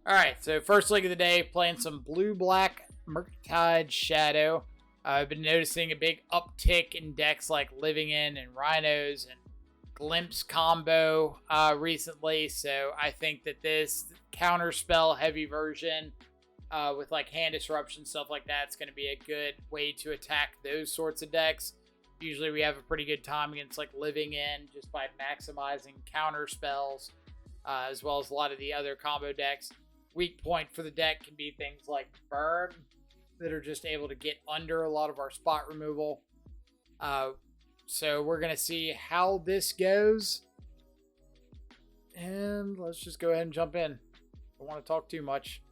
Alright, so first league of the day, playing some blue-black Murktide Shadow. I've been noticing a big uptick in decks like Living In and Rhinos and Glimpse combo recently, so I think that this counterspell heavy version with like hand disruption, stuff like that, is going to be a good way to attack those sorts of decks. Usually we have a pretty good time against like Living In just by maximizing counter spells, as well as a lot of the other combo decks. Weak point for the deck can be things like Burn that are just able to get under a lot of our spot removal. So we're going to see how this goes. And let's just go ahead and jump in. Don't want to talk too much.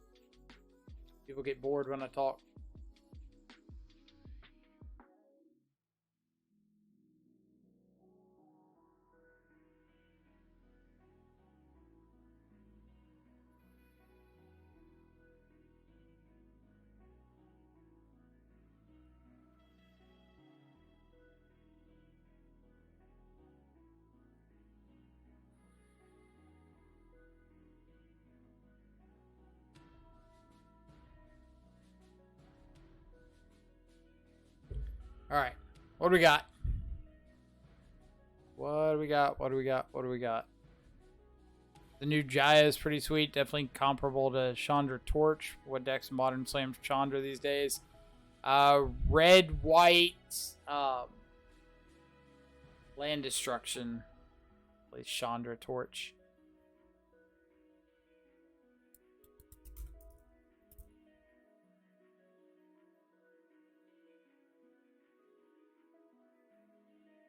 People get bored when I talk. All right, what do we got? What do we got? What do we got? What do we got? The new Jaya is pretty sweet. Definitely comparable to Chandra Torch. What decks Modern Slams Chandra these days? Red, white, land destruction. Plays Chandra Torch.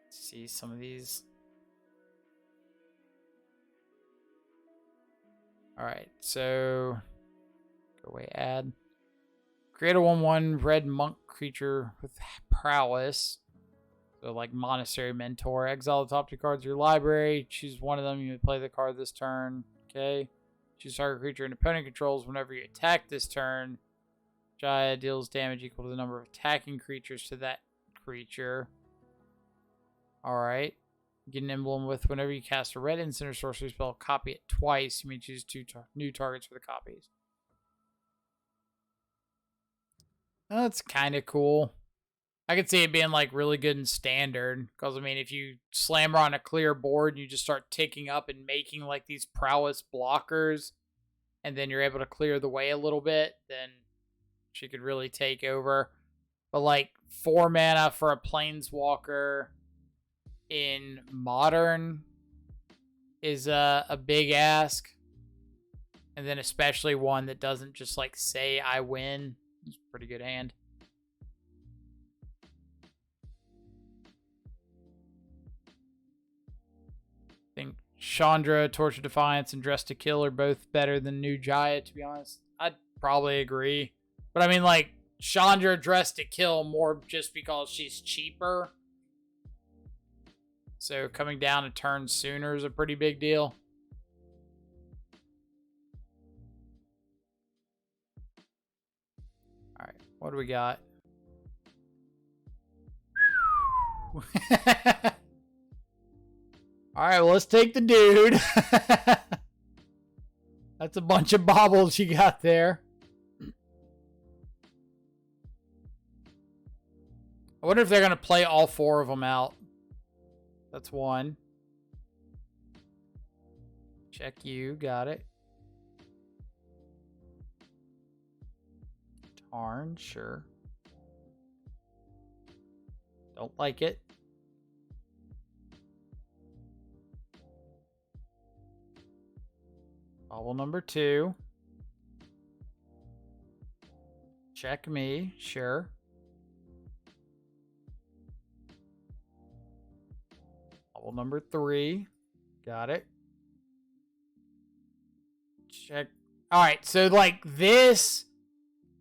See some of these. Alright, so go away, add. Create a 1/1 red monk creature with prowess. So like Monastery Mentor. Exile the top 2 cards of your library. Choose one of them. You may play the card this turn. Okay. Choose target creature an opponent controls whenever you attack this turn. Jaya deals damage equal to the number of attacking creatures to that creature. Alright. Get an emblem with whenever you cast a red instant or sorcery spell, copy it twice. You may choose 2 new targets for the copies. That's kind of cool. I could see it being like really good in standard. Because, I mean, if you slam her on a clear board, you just start ticking up and making like these prowess blockers. And then you're able to clear the way a little bit. Then she could really take over. But like 4 mana for a Planeswalker in Modern is a big ask. And then especially one that doesn't just like say I win. It's a pretty good hand. I think Chandra, Torch of Defiance, and Dress to Kill are both better than New Jaya, to be honest. I'd probably agree. But I mean, like, Chandra Dress to Kill more just because she's cheaper. So coming down a turn sooner is a pretty big deal. All right, what do we got? All right, well, let's take the dude. That's a bunch of baubles you got there. I wonder if they're going to play all 4 of them out. That's 1. Check you. Got it. Tarn, sure. Don't like it. Bobble number 2. Check me, sure. Bobble number 3. Got it. Check. Alright, so like this,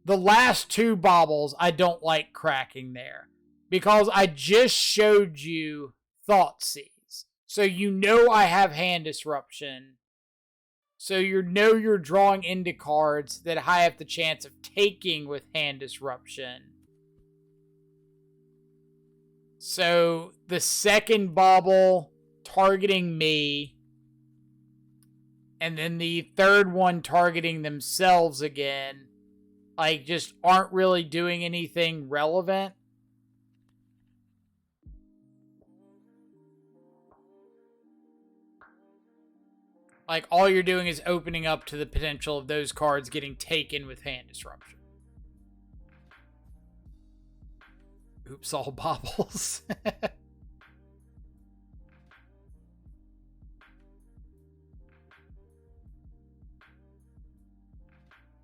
the last 2 baubles, I don't like cracking there. Because I just showed you Thoughtseize. So you know I have hand disruption. So you know you're drawing into cards that I have the chance of taking with hand disruption. So the second bauble targeting me and then the third one targeting themselves again, like, just aren't really doing anything relevant. Like, all you're doing is opening up to the potential of those cards getting taken with hand disruption. Oops, all bobbles.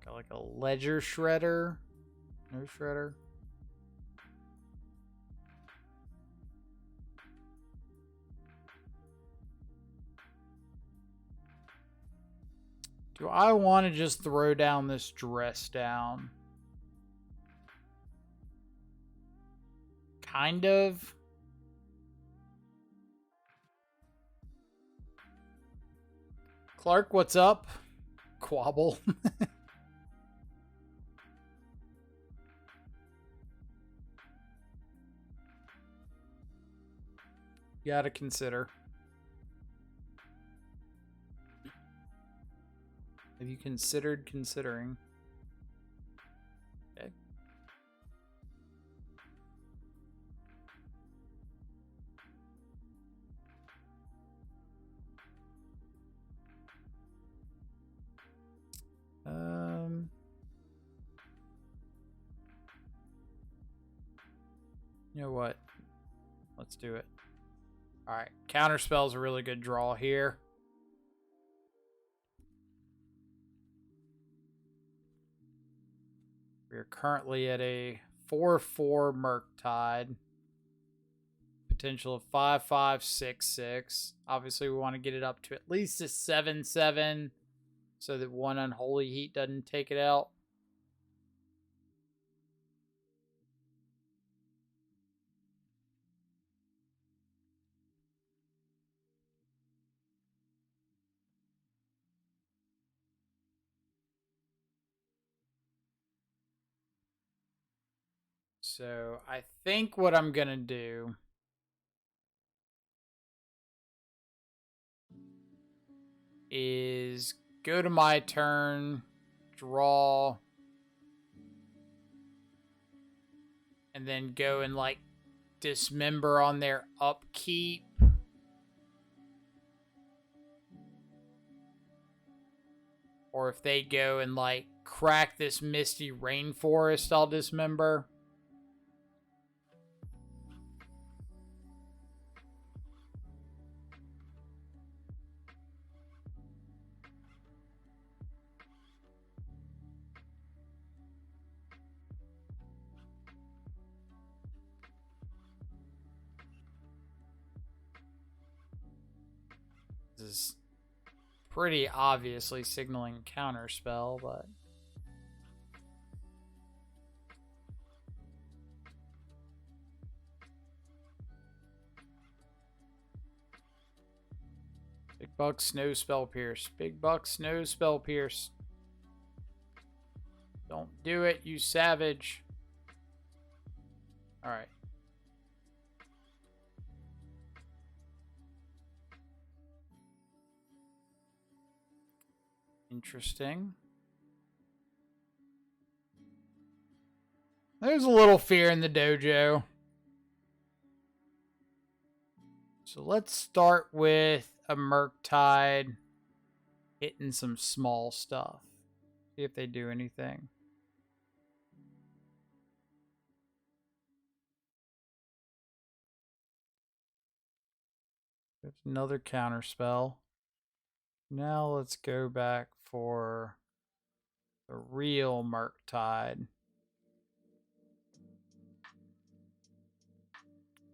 Got like a ledger shredder. No shredder. Do I want to just throw down this dress down? Kind of. Clark, what's up? Quabble. You gotta consider. Have you considered considering? Okay. You know what? Let's do it. Alright, Counterspell's a really good draw here. We are currently at a 4/4 Murktide. Potential of 5/5, 6/6. Obviously, we want to get it up to at least a 7/7 so that one Unholy Heat doesn't take it out. So I think what I'm going to do is go to my turn, draw, and then go and like dismember on their upkeep. Or if they go and like crack this Misty Rainforest, I'll dismember. This is pretty obviously signaling Counterspell, but Big Buck, Snow Spell Pierce. Big Buck, Snow Spell Pierce. Don't do it, you savage. Alright. Interesting. There's a little fear in the dojo. So let's start with a Murktide hitting some small stuff. See if they do anything. There's another Counterspell. Now let's go back for the real Murktide.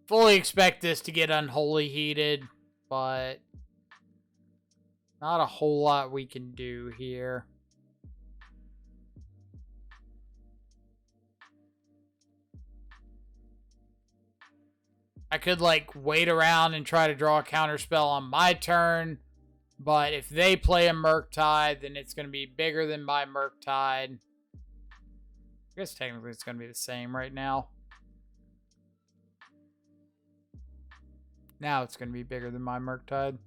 Fully expect this to get Unholy Heated, but not a whole lot we can do here. I could like wait around and try to draw a Counterspell on my turn, but if they play a Murktide, then it's going to be bigger than my Murktide. I guess technically it's going to be the same right now. Now it's going to be bigger than my Murktide.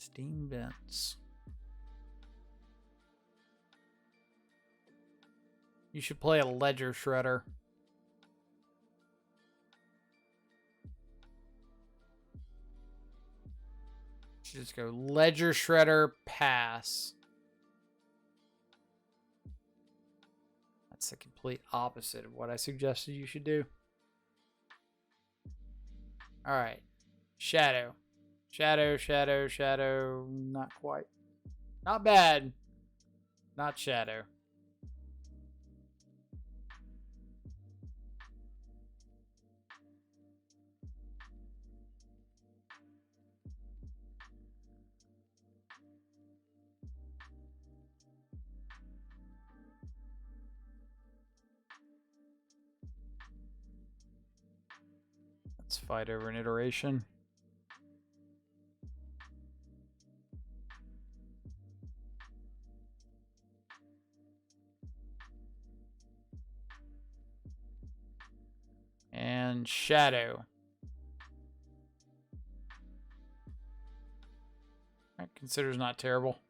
Steam vents. You should play a ledger shredder. Should just go ledger shredder pass. That's the complete opposite of what I suggested you should do. All right. Shadow. Shadow, shadow, shadow. Not quite. Not bad. Not shadow. Let's fight over an iteration. And shadow. That considers not terrible.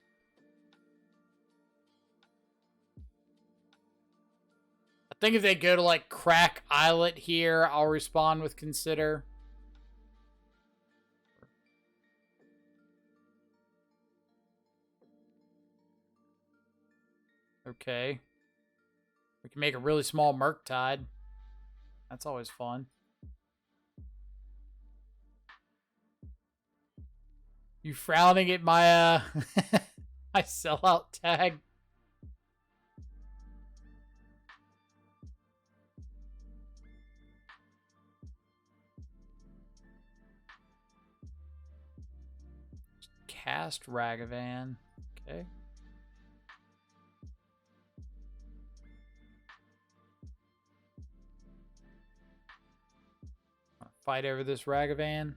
I think if they go to like crack eyelet here, I'll respond with consider. Okay. We can make a really small Murktide. That's always fun. You frowning at my my sellout tag? Cast Ragavan. Okay. Fight over this Ragavan.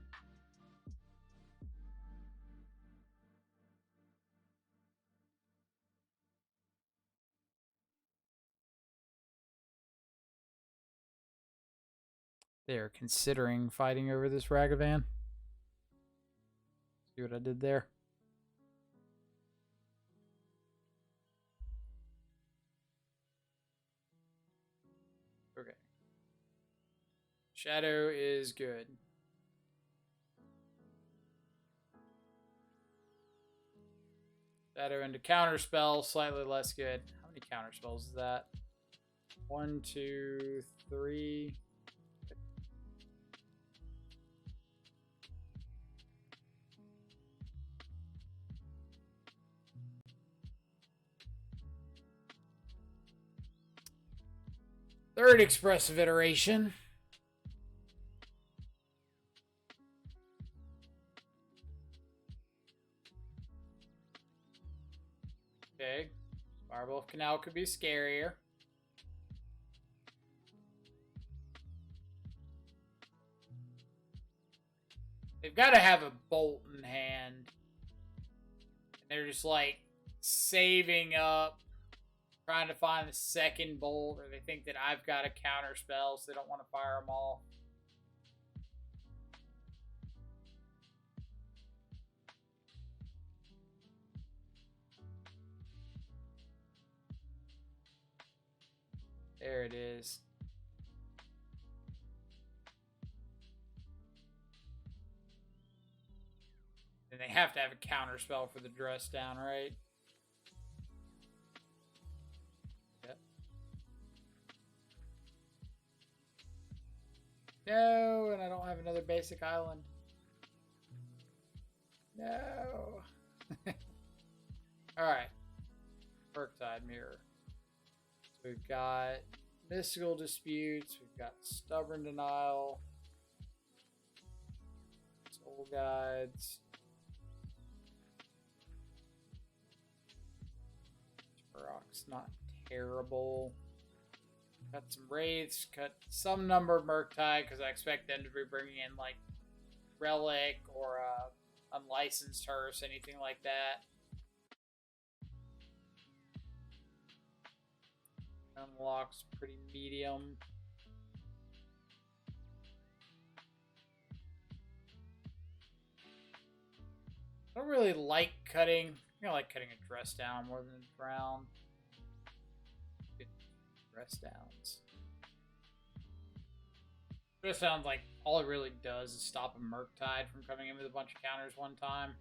They're considering fighting over this Ragavan. See what I did there? Okay. Shadow is good. Shadow into counterspell, slightly less good. How many counterspells is that? 1, 2, 3. Third expressive iteration. Okay. Firewolf Canal could be scarier. They've got to have a bolt in hand. And they're just like saving up, trying to find the second bolt, or they think that I've got a counter spell, so they don't want to fire them all. There it is. And they have to have a counter spell for the dress down, right? Yep. No, and I don't have another basic island. No. Alright. Murktide Mirror. So we've got Mystical Disputes. We've got Stubborn Denial. Soul Guides. Turok's not terrible. Cut some Wraiths. Cut some number of Murktide because I expect them to be bringing in like Relic or Unlicensed Hearse, anything like that. Unlocks pretty medium. I don't really like cutting. I like cutting a dress down more than a drown. Good dress downs. Dress downs, like, all it really does is stop a Murktide from coming in with a bunch of counters one time.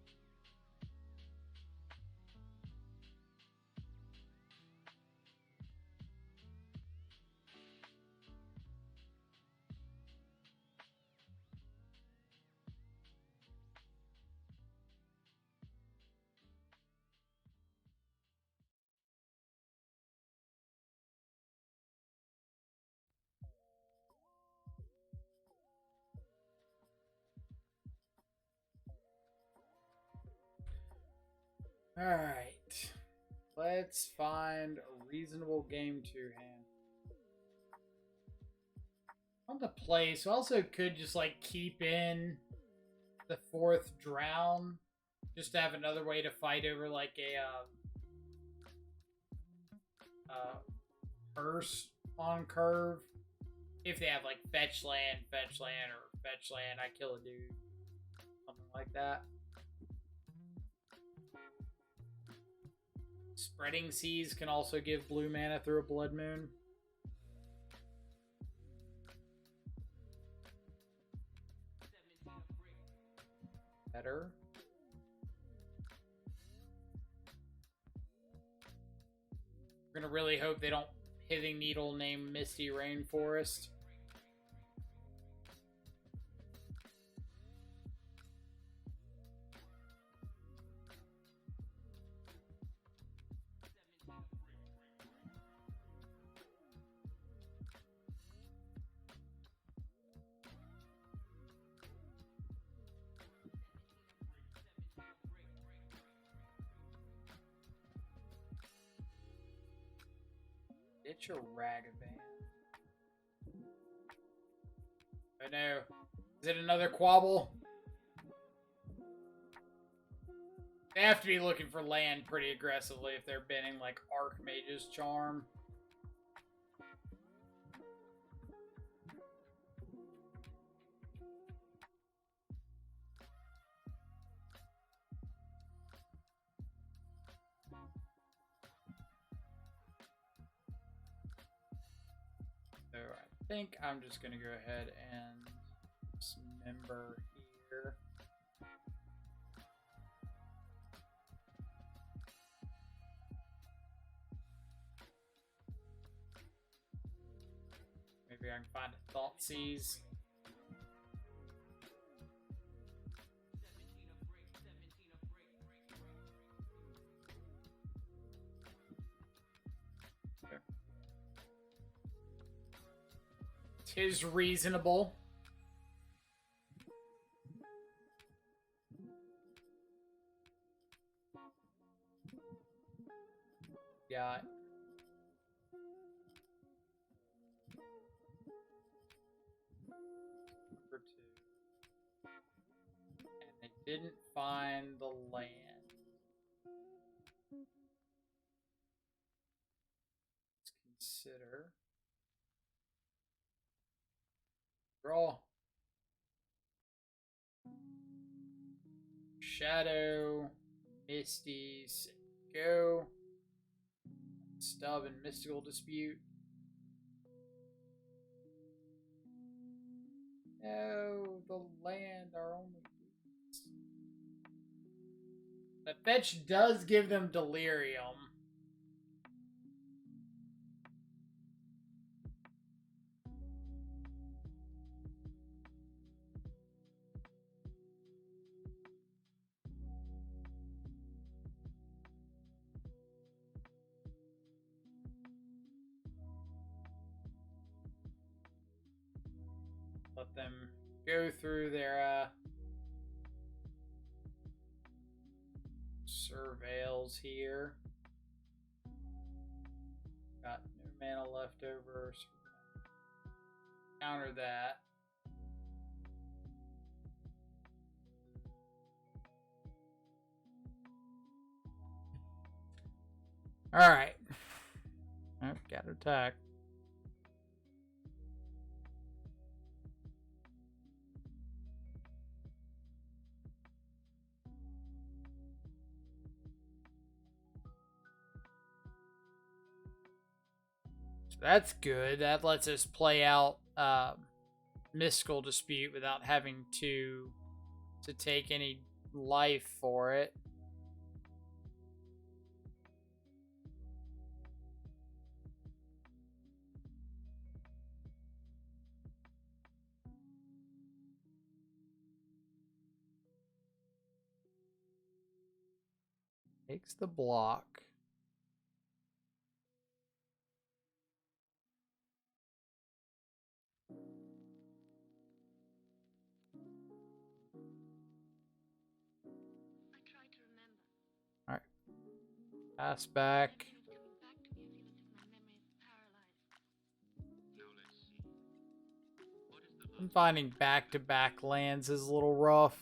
Alright. Let's find a reasonable game 2 hand. On the play, so I also could just like keep in the 4th drown. Just to have another way to fight over like a curse on curve. If they have like fetch land, or fetch land, I kill a dude. Something like that. Spreading Seas can also give blue mana through a Blood Moon. Better. We're gonna really hope they don't Pithing Needle name Misty Rainforest. It's your Ragavan. I know. Is it another Quabble? They have to be looking for land pretty aggressively if they're binning like Archmage's Charm. So I think I'm just going to go ahead and dismember here. Maybe I can find a Thoughtseize. Okay. 'Tis reasonable. Got number 2. And they didn't find the land. Let's consider. Draw. Shadow. Misties. Go. Stub and Mystical Dispute. No, the land are only. The fetch does give them Delirium. Let them go through their surveils here. Got no mana left over, so we're gonna counter that. Alright. Oh, got attack. That's good. That lets us play out Mystical Dispute without having to take any life for it. Takes the block. Alright. Pass back. I'm finding back-to-back lands is a little rough.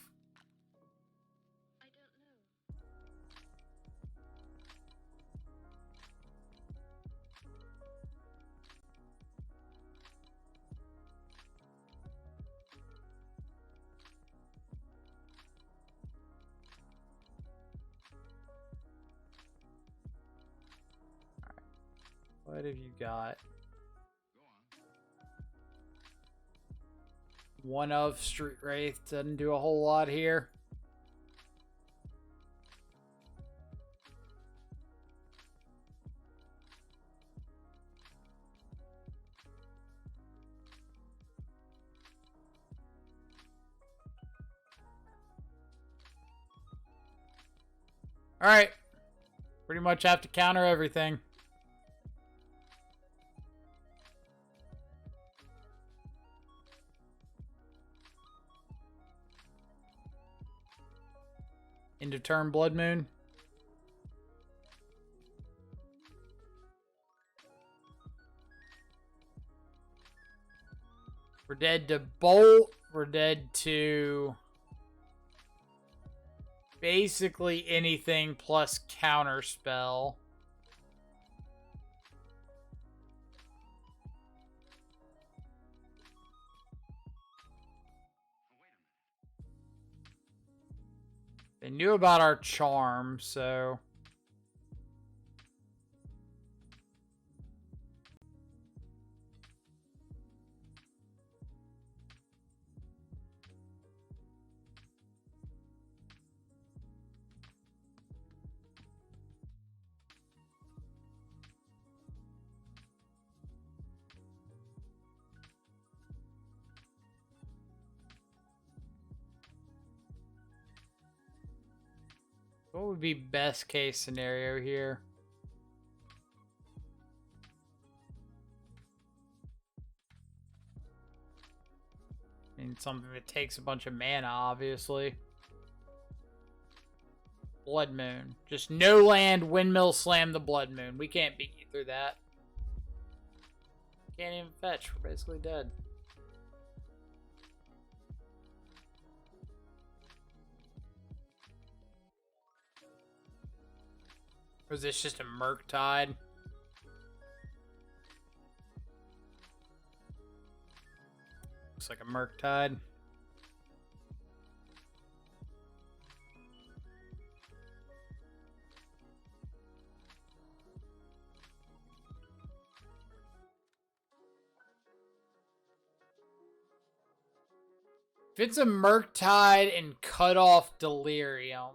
What have you got? One of Street Wraith doesn't do a whole lot here. Alright. Pretty much have to counter everything. End of turn Blood Moon. We're dead to Bolt. We're dead to basically anything plus counter spell. They knew about our charm, so... What would be best case scenario here? I mean, something that takes a bunch of mana, obviously. Blood Moon. Just no land, Windmill Slam the Blood Moon. We can't beat you through that. Can't even fetch. We're basically dead. Or is this just a Murktide? Looks like a Murktide. If it's a Murktide and cut off Delirium,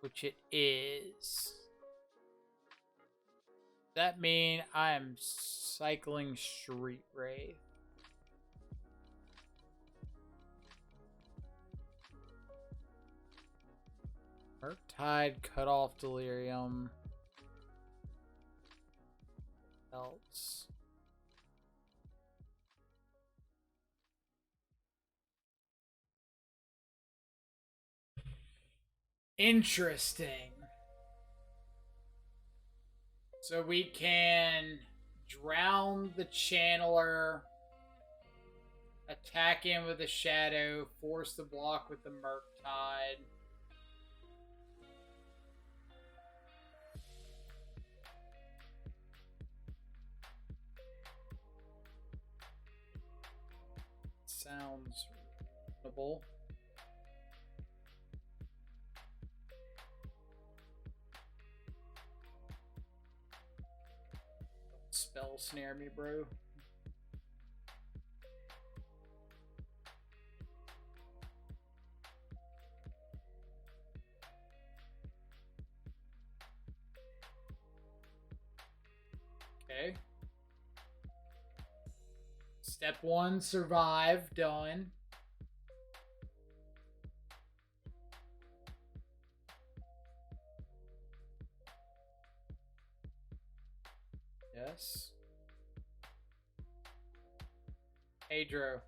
which it is, that mean I am cycling Street Wraith. Murktide, cut off Delirium. Else. Interesting. So we can drown the Channeler, attack in with a Shadow, force the block with the Murktide. Sounds reasonable. spell snare me, bro. Okay. Step 1, survive, done. Yes. Adro.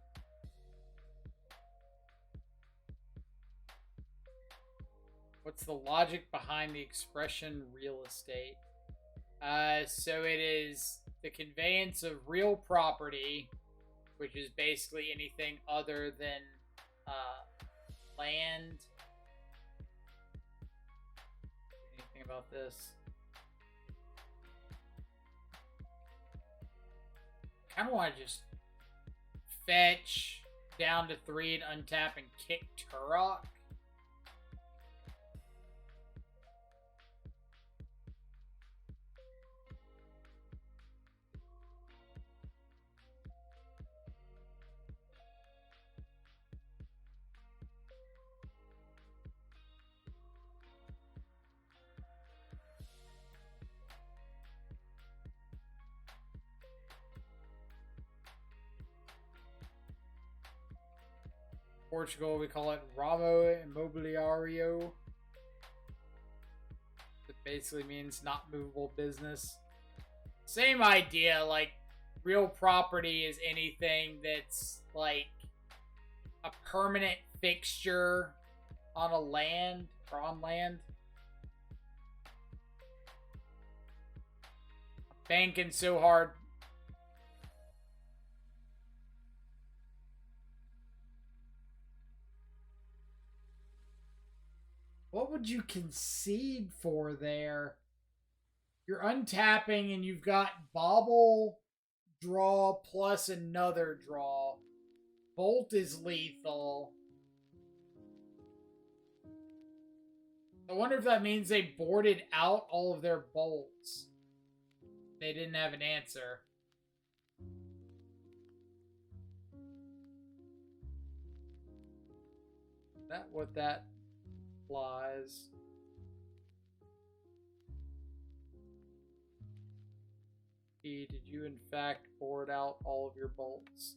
What's the logic behind the expression real estate? So it is the conveyance of real property, which is basically anything other than land. Anything about this? I kind of want to just fetch down to 3 and untap and kick Turok. Portugal, we call it Ramo Immobiliario. It basically means not movable business. Same idea, like real property is anything that's like a permanent fixture on a land or on land. Banking so hard. What would you concede for there? You're untapping and you've got bobble, draw, plus another draw. Bolt is lethal. I wonder if that means they boarded out all of their bolts. They didn't have an answer. Is that what that implies? Did you in fact board out all of your bolts?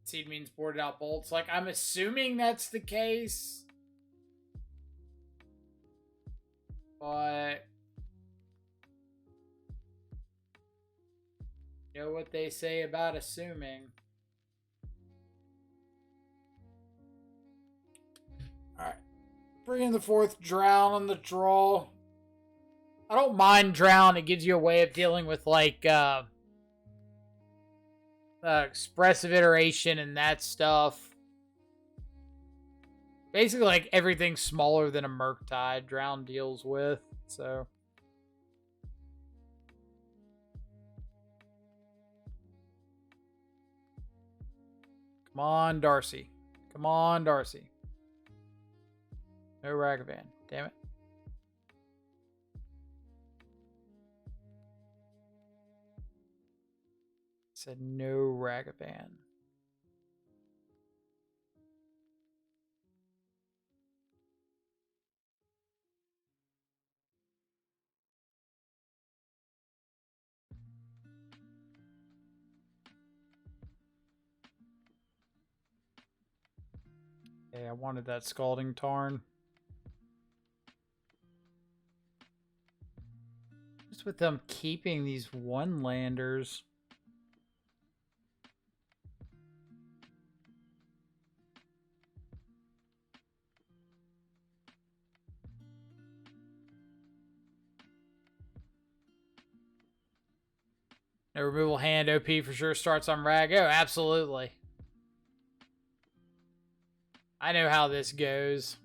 Seed means boarded out bolts. Like, I'm assuming that's the case. But you know what they say about assuming. Alright. Bring in the 4th drown on the draw. I don't mind drown. It gives you a way of dealing with, like, expressive iteration and that stuff. Basically, like, everything smaller than a Murktide drown deals with, so. Come on, Darcy. Come on, Darcy. No Ragavan. Damn it. Said no Ragavan. Okay, I wanted that Scalding Tarn. Just with them keeping these one-landers. No removal hand OP for sure starts on Rag. Oh, absolutely. I know how this goes.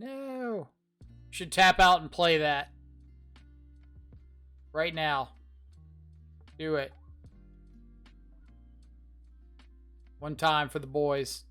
No. Should tap out and play that. Right now. Do it. One time for the boys.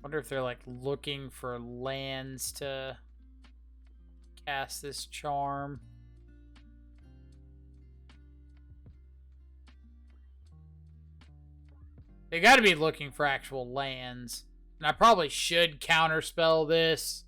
Wonder if they're like looking for lands to cast this charm. They got to be looking for actual lands. And I probably should counterspell this.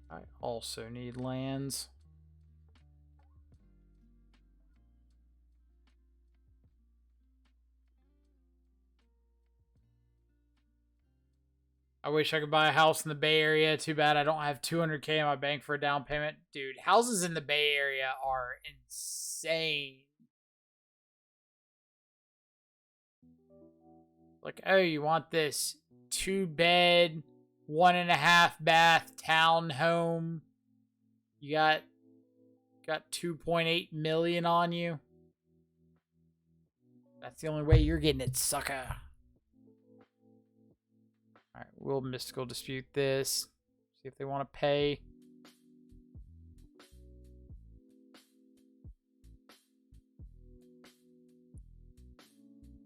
I also need lands. I wish I could buy a house in the Bay Area. Too bad I don't have $200K in my bank for a down payment. Dude, houses in the Bay Area are insane. Like, oh, you want this 2-bed, 1.5 bath townhome? You got 2.8 million on you. That's the only way you're getting it, sucker. All right, we'll mystical dispute this. See if they want to pay.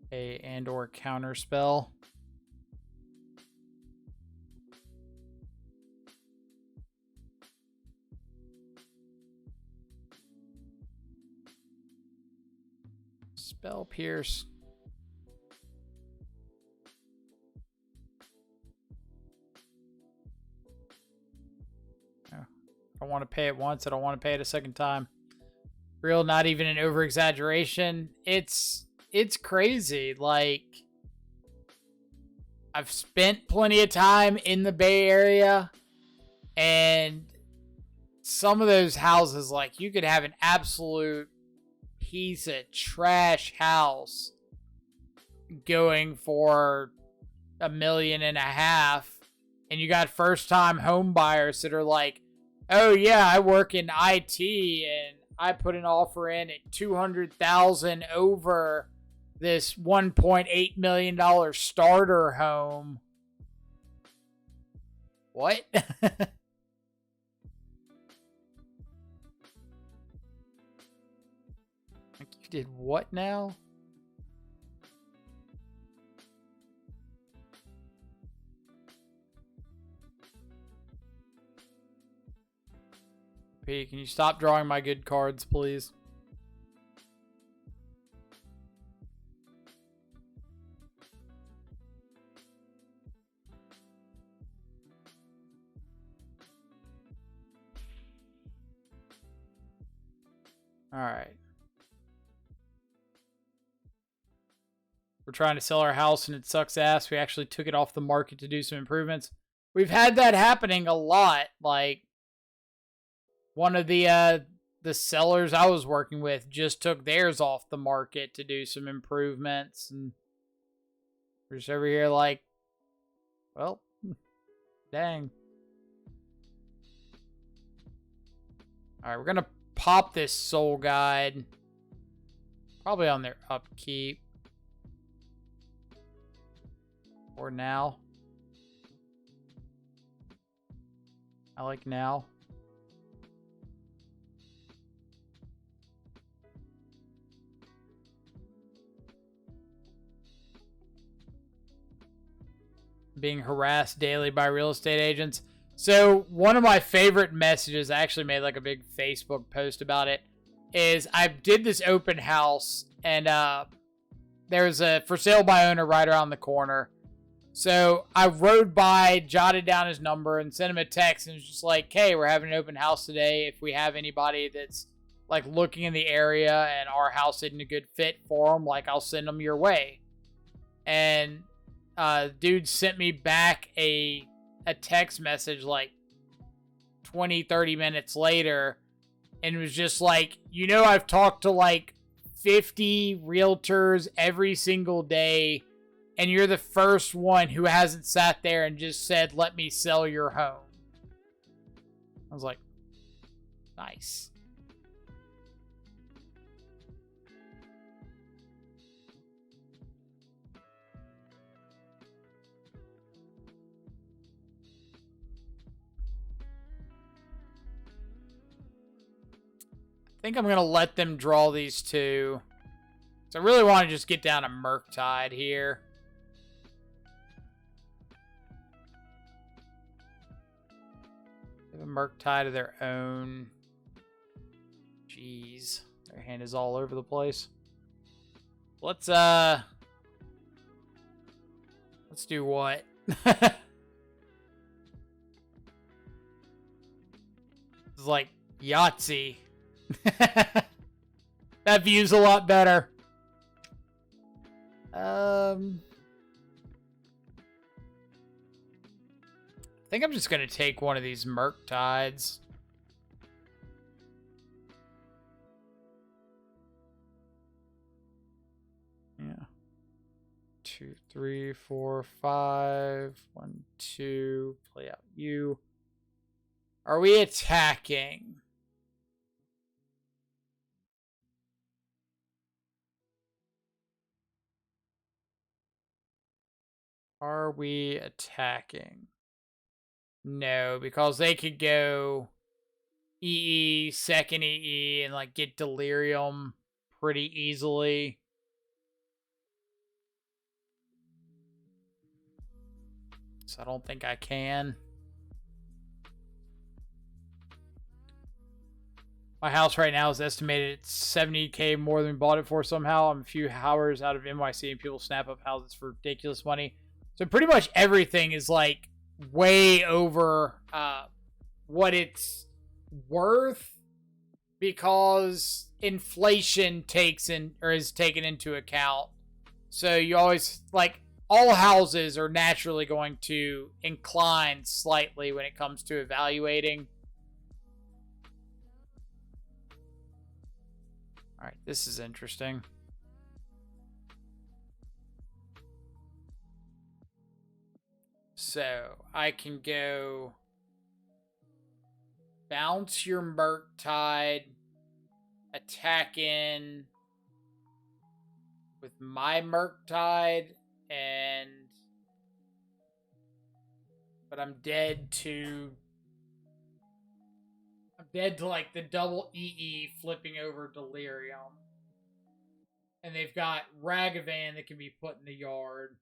Pay and or counter spell. Spell pierce. I don't want to pay it once. I don't want to pay it a second time. Real, not even an over exaggeration. It's crazy. Like, I've spent plenty of time in the Bay Area, and some of those houses, like, you could have an absolute piece of trash house going for $1.5 million, and you got first time home buyers that are like, oh yeah, I work in IT and I put an offer in at $200,000 over this $1.8 million starter home. What? Like, you did what now? P, can you stop drawing my good cards, please? All right. We're trying to sell our house and it sucks ass. We actually took it off the market to do some improvements. We've had that happening a lot. Like, one of the sellers I was working with just took theirs off the market to do some improvements, and we're just over here like, well, dang. All right, we're gonna pop this soul guide, probably on their upkeep, or now. I like now. Being harassed daily by real estate agents. So one of my favorite messages, I actually made like a big Facebook post about it, is I did this open house, and there's a for sale by owner right around the corner. So I rode by, jotted down his number, and sent him a text, and was just like, "Hey, we're having an open house today. If we have anybody that's like looking in the area and our house isn't a good fit for them, like I'll send them your way." And dude sent me back a text message like 20, 30 minutes later, and it was just like, I've talked to like 50 realtors every single day, and you're the first one who hasn't sat there and just said, "Let me sell your home." I was like, nice. I think I'm going to let them draw these two. So I really want to just get down to Murktide here. They have a Murktide of their own. Jeez. Their hand is all over the place. Let's do what? It's like Yahtzee. That view's a lot better. I think I'm just going to take one of these Murktides. Yeah. 2, 3, 4, 5. 1, 2. Play out you. Are we attacking? Are we attacking? No, because they could go EE, second EE, and like get delirium pretty easily. So I don't think I can. My house right now is estimated at 70K more than we bought it for somehow. I'm a few hours out of NYC and people snap up houses for ridiculous money. So pretty much everything is like way over what it's worth because inflation is taken into account. So you always, like, all houses are naturally going to incline slightly when it comes to evaluating. All right, this is interesting. So I can go bounce your Murktide, attack in with my Murktide, but I'm dead to like the double EE flipping over delirium. And they've got Ragavan that can be put in the yard.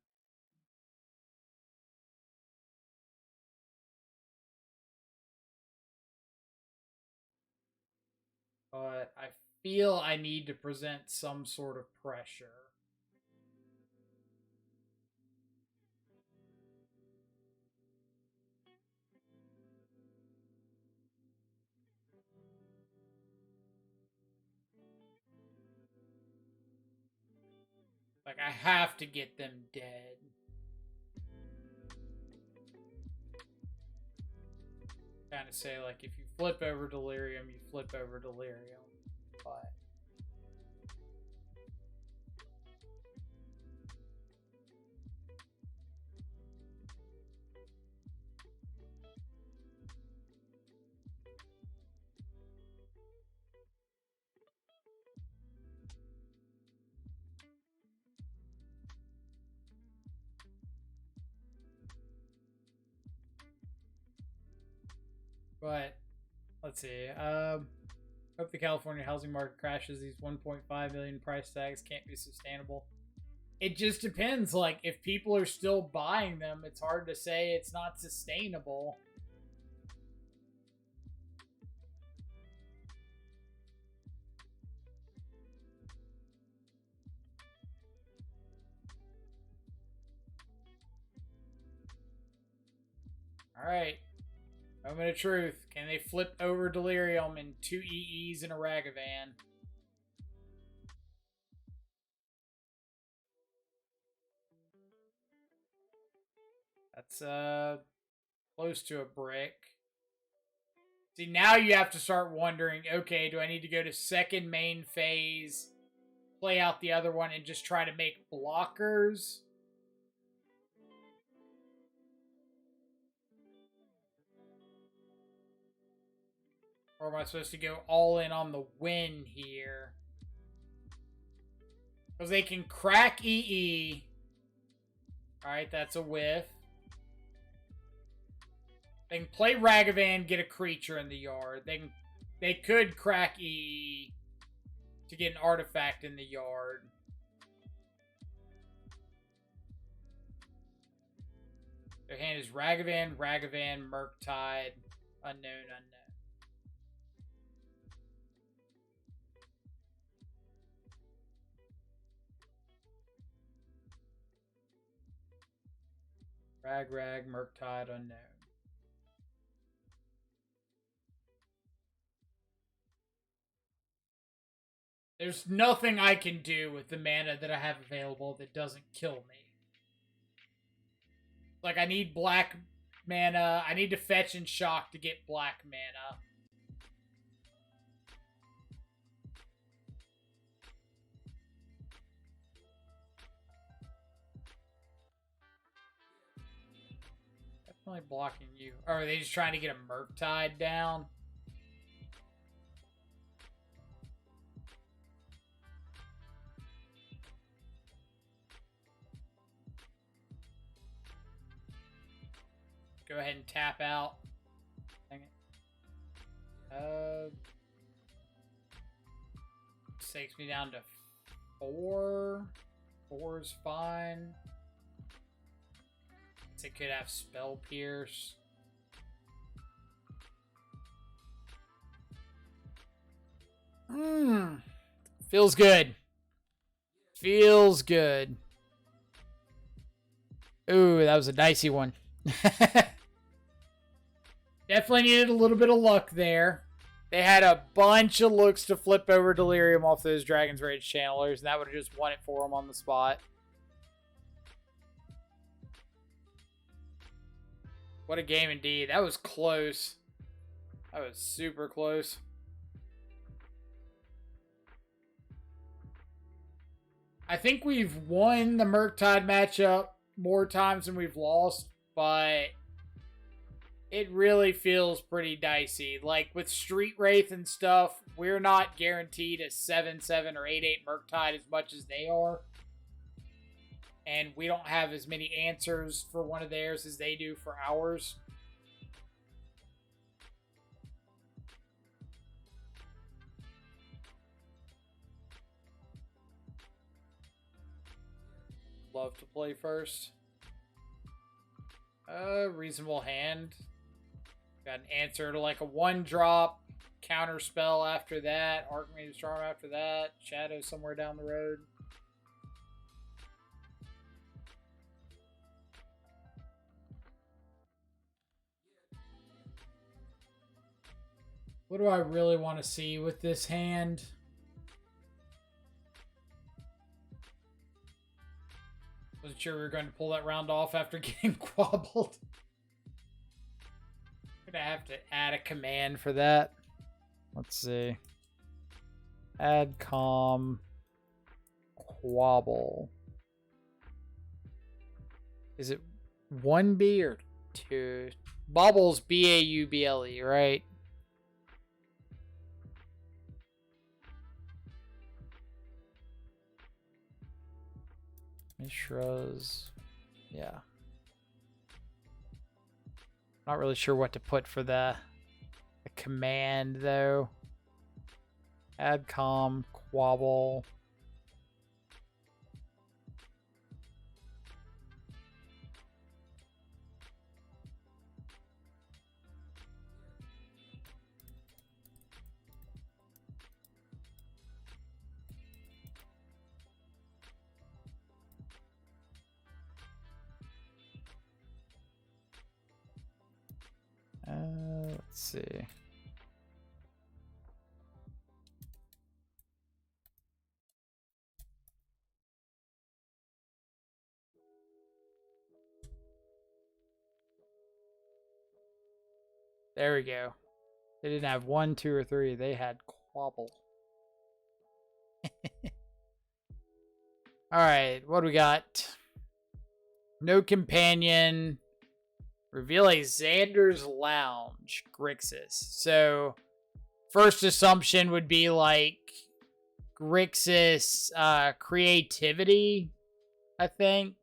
But I feel I need to present some sort of pressure. Like, I have to get them dead. Kind of say, like, if you flip over delirium, you flip over delirium. But let's see. Hope the California housing market crashes. These 1.5 million price tags can't be sustainable. It just depends. Like, if people are still buying them, it's hard to say it's not sustainable. Alright. Moment of truth. Can they flip over Delirium in 2 EEs and a Ragavan? That's close to a brick. See, now you have to start wondering, okay, do I need to go to second main phase, play out the other one, and just try to make blockers? Or am I supposed to go all in on the win here? Because they can crack EE. Alright, that's a whiff. They can play Ragavan, get a creature in the yard. They could crack EE to get an artifact in the yard. Their hand is Ragavan, Ragavan, Murktide, unknown, unknown. Rag, Murktide, unknown. There's nothing I can do with the mana that I have available that doesn't kill me. Like, I need black mana. I need to fetch and shock to get black mana. Definitely blocking you. Or are they just trying to get a Murktide down? Go ahead and tap out. Dang it. Takes me down to 4. 4 is fine. It could have Spell Pierce. Feels good. Feels good. Ooh, that was a dicey one. Definitely needed a little bit of luck there. They had a bunch of looks to flip over Delirium off those Dragon's Rage Channelers, and that would have just won it for them on the spot. What a game indeed. That was close. That was super close. I think we've won the Murktide matchup more times than we've lost, but it really feels pretty dicey. Like, with Street Wraith and stuff, we're not guaranteed a 7-7 or 8-8 Murktide as much as they are. And we don't have as many answers for one of theirs as they do for ours. Love to play first. Reasonable hand. Got an answer to like a 1-drop, counter spell after that, Archmage's Charm after that, Shadow somewhere down the road. What do I really want to see with this hand? Wasn't sure we were going to pull that round off after getting quabbled. Gonna have to add a command for that. Let's see. Add calm quabble. Is it 1B or 2? Bobble's B-A-U-B-L-E, right? Mishra's, yeah. Not really sure what to put for the command though. Add calm, quabble. Let's see. There we go. They didn't have 1, 2, or 3. They had quabble. Alright, what do we got? No companion. Reveal a Xander's Lounge. Grixis. So, first assumption would be like Grixis creativity, I think.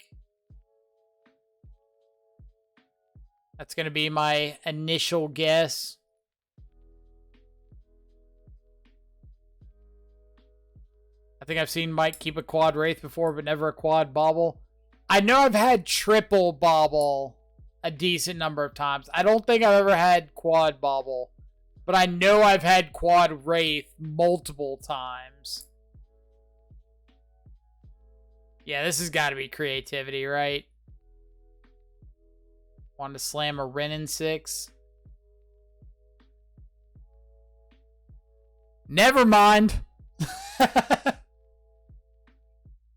That's going to be my initial guess. I think I've seen Mike keep a quad Wraith before, but never a quad Bauble. I know I've had triple Bauble a decent number of times. I don't think I've ever had quad Bauble, but I know I've had quad Wraith multiple times. Yeah, this has got to be creativity, right? Want to slam a Ren in 6. Never mind.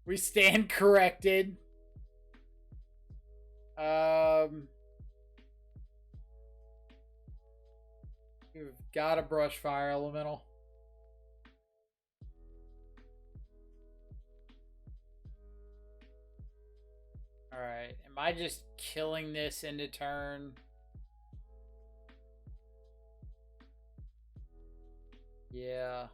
We stand corrected. You've got a brush fire elemental. Alright, am I just killing this into turn? Yeah.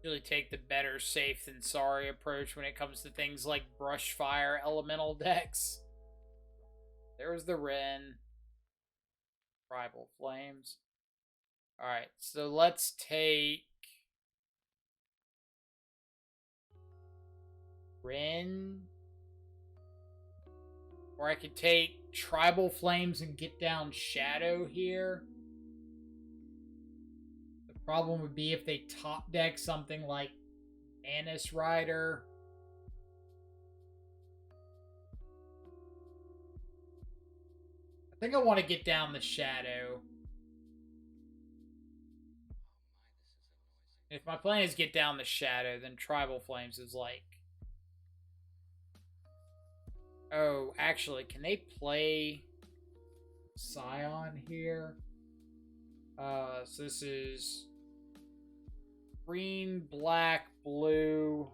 Really take the better safe than sorry approach when it comes to things like brush fire elemental decks. There's the Ren. Tribal Flames. Alright, so let's take Ren. Or I could take Tribal Flames and get down Shadow here. The problem would be if they top deck something like Manus Rider. I think I want to get down the Shadow. If my plan is get down the Shadow, then Tribal Flames is like... Oh, actually, can they play Scion here? So this is green, black, blue,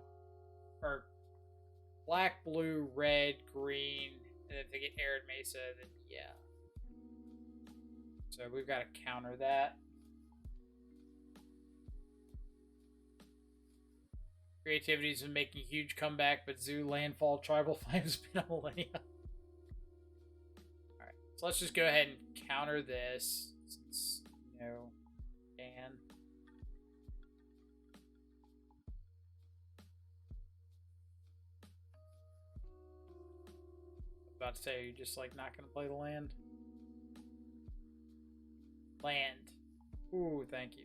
or black, blue, red, green, and if they get Arid Mesa, then yeah. So we've got to counter that. Creativity's been making a huge comeback, but Zoo, Landfall, Tribal Flames been a millennia. Alright, so let's just go ahead and counter this. Since, you know, can. I was about to say, you're just like not going to play the land? Land. Ooh, thank you.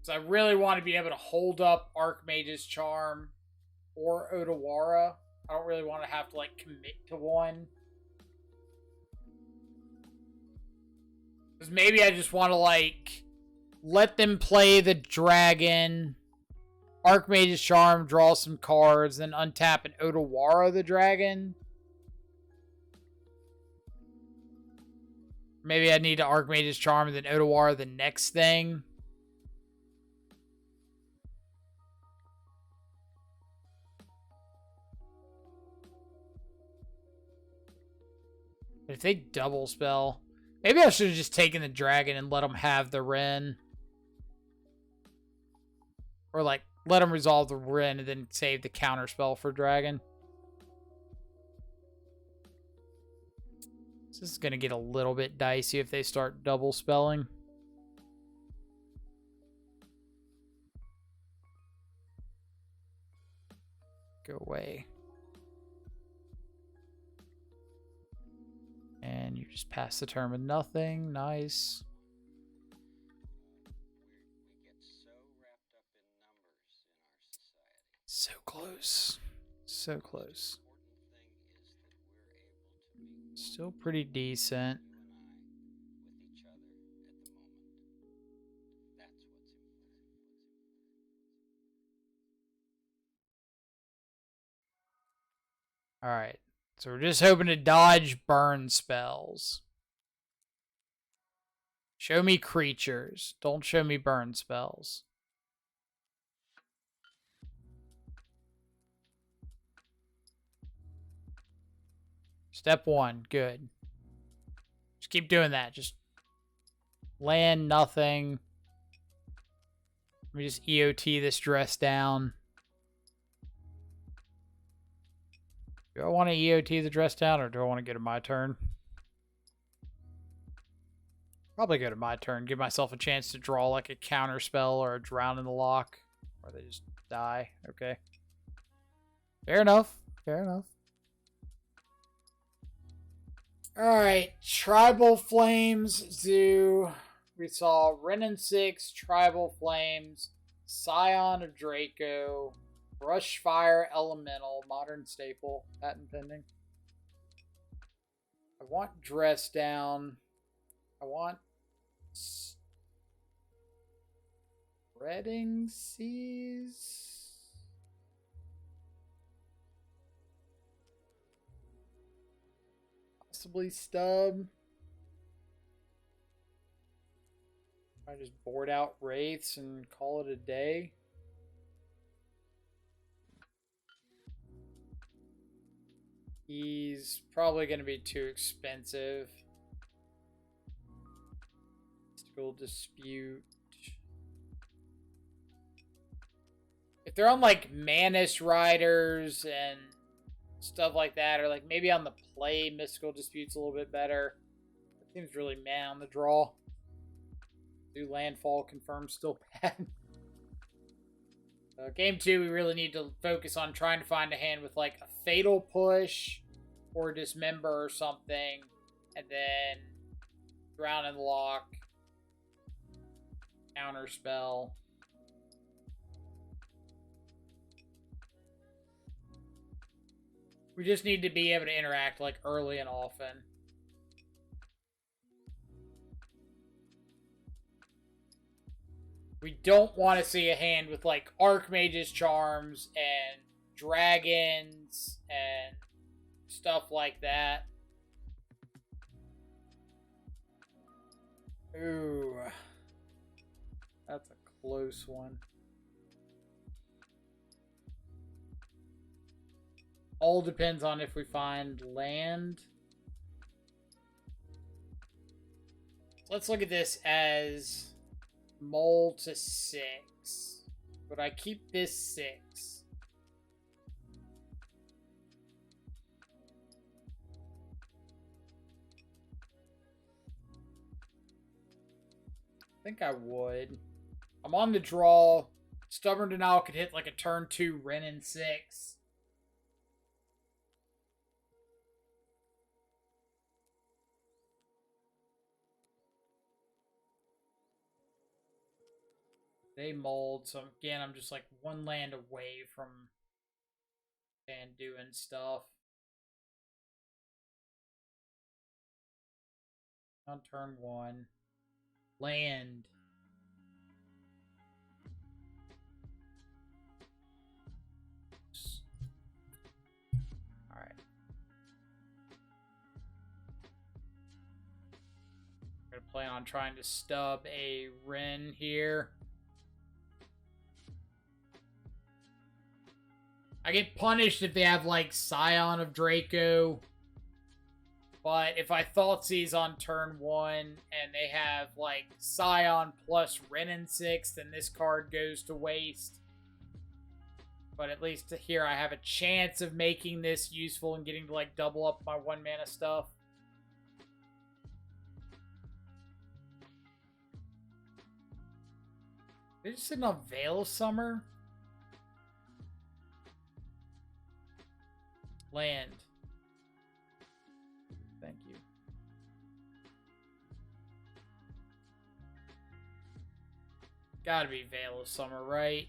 So I really want to be able to hold up Archmage's Charm or Otawara. I don't really want to have to like commit to one. Because maybe I just want to like let them play the dragon, Archmage's Charm, draw some cards, then untap an Otawara the dragon. Maybe I need to Archmage's Charm and then Otawara the next thing. If they double spell, maybe I should have just taken the dragon and let them have the Ren. Or like, let them resolve the Ren and then save the counter spell for dragon. This is going to get a little bit dicey if they start double spelling. Go away. And you just pass the turn with nothing. Nice. So close. So close. Still pretty decent. Alright. So we're just hoping to dodge burn spells. Show me creatures. Don't show me burn spells. Step 1. Good. Just keep doing that. Just land nothing. Let me just EOT this dress down. Do I want to EOT the dress down, or do I want to go to my turn? Probably go to my turn. Give myself a chance to draw like a counter spell or a drown in the lock. Or they just die. Okay. Fair enough. Fair enough. Alright. Tribal Flames Zoo. We saw Renin 6, Tribal Flames, Scion of Draco, Brushfire Elemental, Modern Staple, patent pending. I want Dress Down. I want Spreading Seas. Possibly Stub. I just board out Wraiths and call it a day. He's probably going to be too expensive. Mystical Dispute. If they're on like Manus Riders and stuff like that, or like maybe on the play, Mystical Dispute's a little bit better. It seems really man on the draw. Do Landfall confirmed still bad. Game 2, we really need to focus on trying to find a hand with like a Fatal Push or Dismember or something, and then Drown and Lock, Counter Spell. We just need to be able to interact like early and often. We don't want to see a hand with like Archmage's Charms and Dragons and stuff like that. Ooh. That's a close one. All depends on if we find land. Let's look at this as Mole to 6. But I keep this 6. I think I would. I'm on the draw. Stubborn Denial could hit like a turn 2 Renin 6. They mold, so again, I'm just like one land away from and doing stuff. On turn 1. Land. Alright. I'm gonna plan on trying to stub a Ren here. I get punished if they have, like, Scion of Draco. But if I Thoughtseize on turn 1 and they have, like, Scion plus Renin 6, then this card goes to waste. But at least here I have a chance of making this useful and getting to, like, double up my 1 mana stuff. They just sitting on Veil of Summer? Land. Thank you. Gotta be Veil of Summer, right?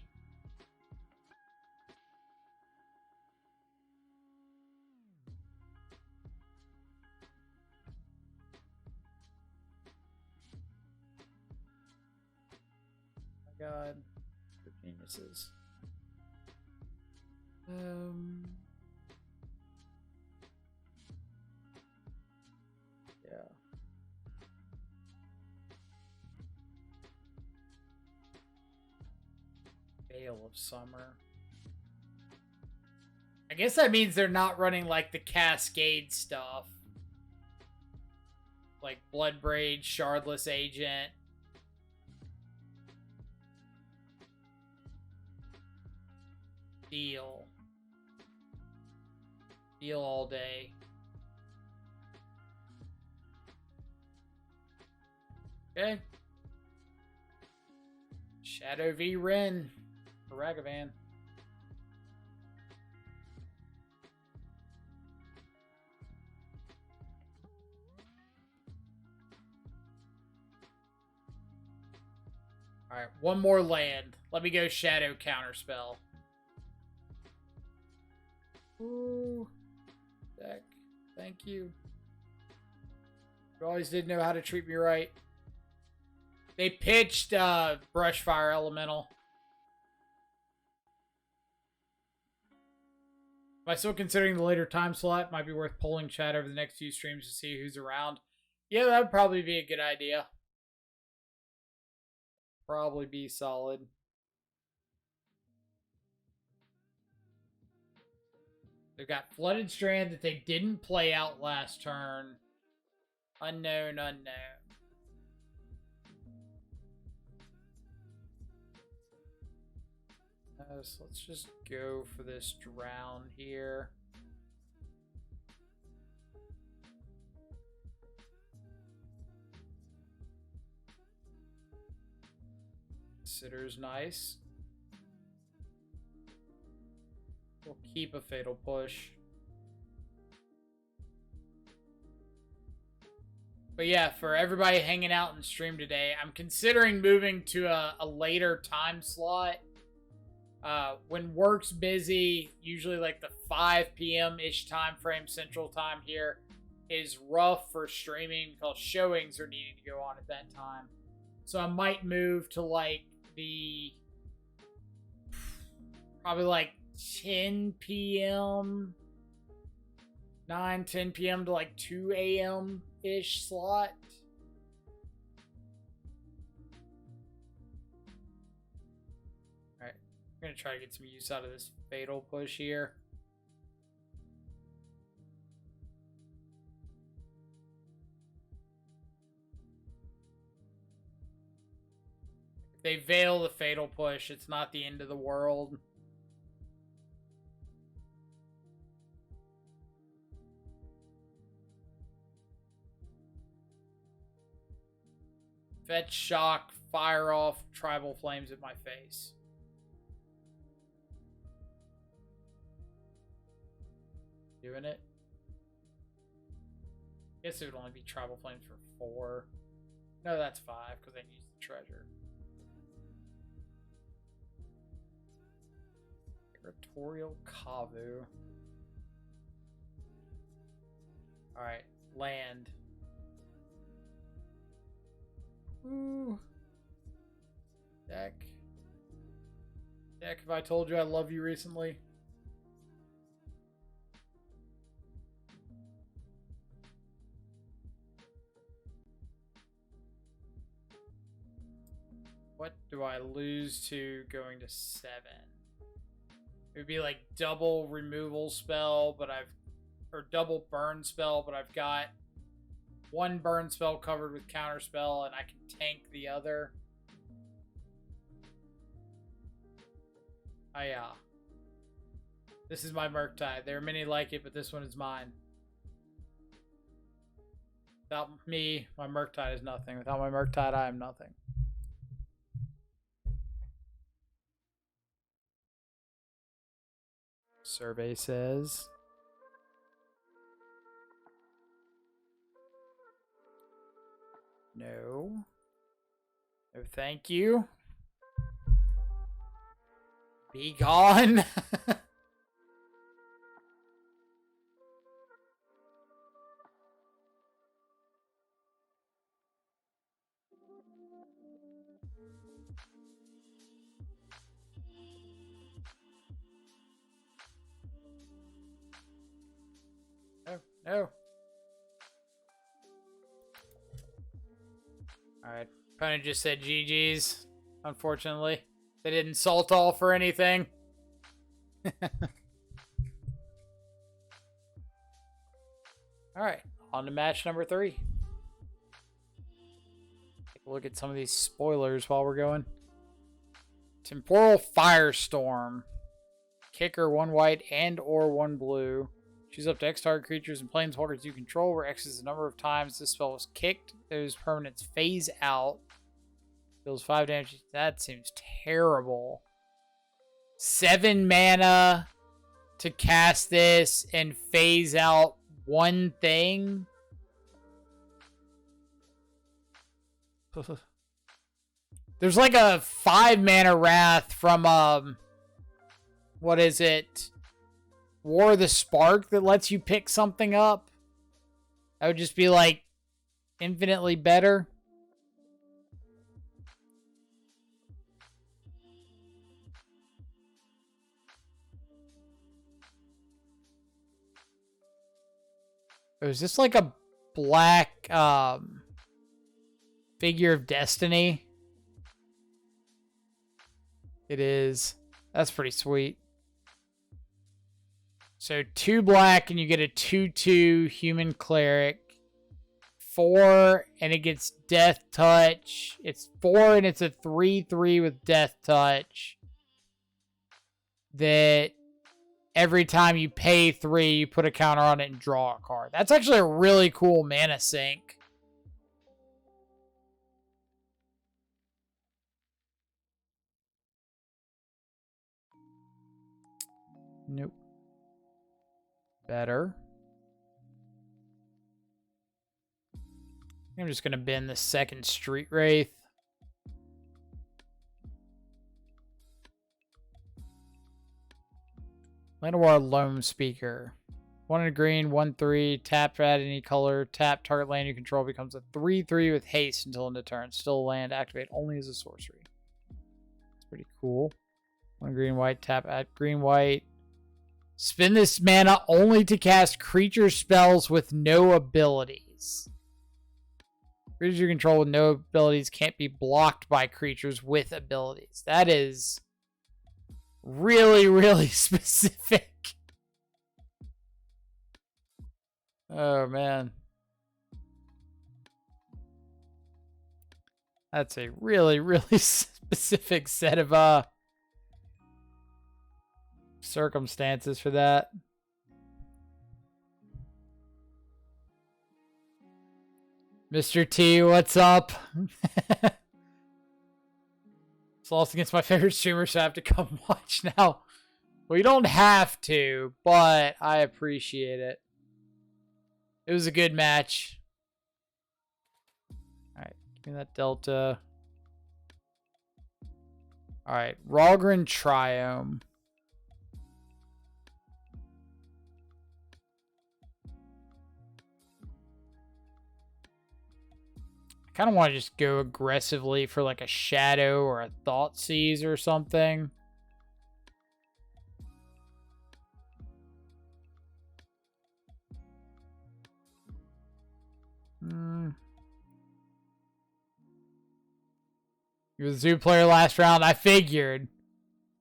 Oh my god. The penises. Veil of Summer. I guess that means they're not running like the Cascade stuff. Like Bloodbraid, Shardless Agent. Deal. Deal all day. Okay. Shadow V Ren for Ragavan. Alright, one more land. Let me go Shadow Counterspell. Ooh. Deck. Thank you. You always did know how to treat me right. They pitched Brushfire Elemental. Am I still considering the later time slot? Might be worth pulling chat over the next few streams to see who's around. Yeah, that would probably be a good idea. Probably be solid. They've got Flooded Strand that they didn't play out last turn. Unknown, unknown. So let's just go for this drown here. Sitter's nice. We'll keep a Fatal Push. But yeah, for everybody hanging out in stream today, I'm considering moving to a later time slot. When work's busy, usually like the 5 p.m.-ish time frame Central Time here is rough for streaming because showings are needing to go on at that time. So I might move to like the probably like 10 p.m. 9, 10 p.m. to like 2 a.m.-ish slot. Alright, I'm going to try to get some use out of this Fatal Push here. If they veil the Fatal Push, it's not the end of the world. Fetch, shock, fire off tribal flames at my face. Doing it. Guess it would only be tribal flames for 4. No, that's 5 because I used the treasure. Territorial Kavu. Alright, land. Ooh. Deck. Deck, have I told you I love you recently? What do I lose to going to 7? It would be like double removal spell, but or double burn spell, but I've got one burn spell covered with counter spell, and I can tank the other. Oh yeah. This is my Murktide. There are many like it, but this one is mine. Without me, my Murktide is nothing. Without my Murktide, I am nothing. Survey says... No. No, thank you. Be gone. No, no. Alright. Opponent just said GG's, unfortunately. They didn't salt off or anything. Alright, on to match number 3. Take a look at some of these spoilers while we're going. Temporal Firestorm. Kicker 1 white and or 1 blue. Choose up to X target creatures and planeswalkers you control, where X is the number of times this spell was kicked. Those permanents phase out. Deals 5 damage. That seems terrible. 7 mana to cast this and phase out one thing. There's like a 5 mana Wrath from what is it? War of the Spark that lets you pick something up. That would just be like infinitely better. Is this like a black figure of destiny? It is. That's pretty sweet. So 2 black and you get a 2/2 human cleric. 4 and it gets death touch. It's 4 and it's a 3/3 with death touch. That every time you pay 3, you put a counter on it and draw a card. That's actually a really cool mana sink. Nope. Better. I'm just going to bend the second Street Wraith. Llanowar Loam Speaker. 1 in a green, 1/3, tap to add any color, tap target land you control becomes a 3/3 with haste until end of turn. Still land, activate only as a sorcery. It's pretty cool. 1 green, white, tap, add green, white. Spend this mana only to cast creature spells with no abilities. Creatures you control with no abilities can't be blocked by creatures with abilities. That is really, really specific. Oh, man. That's a really, really specific set of circumstances for that. Mr. T, what's up? It's lost against my favorite streamer, so I have to come watch now. Well, you don't have to, but I appreciate it. It was a good match. Alright, give me that Delta. Alright, Ralgren Triome. I kind of want to just go aggressively for like a Shadow or a Thoughtseize or something. You were the Zoo player last round. I figured.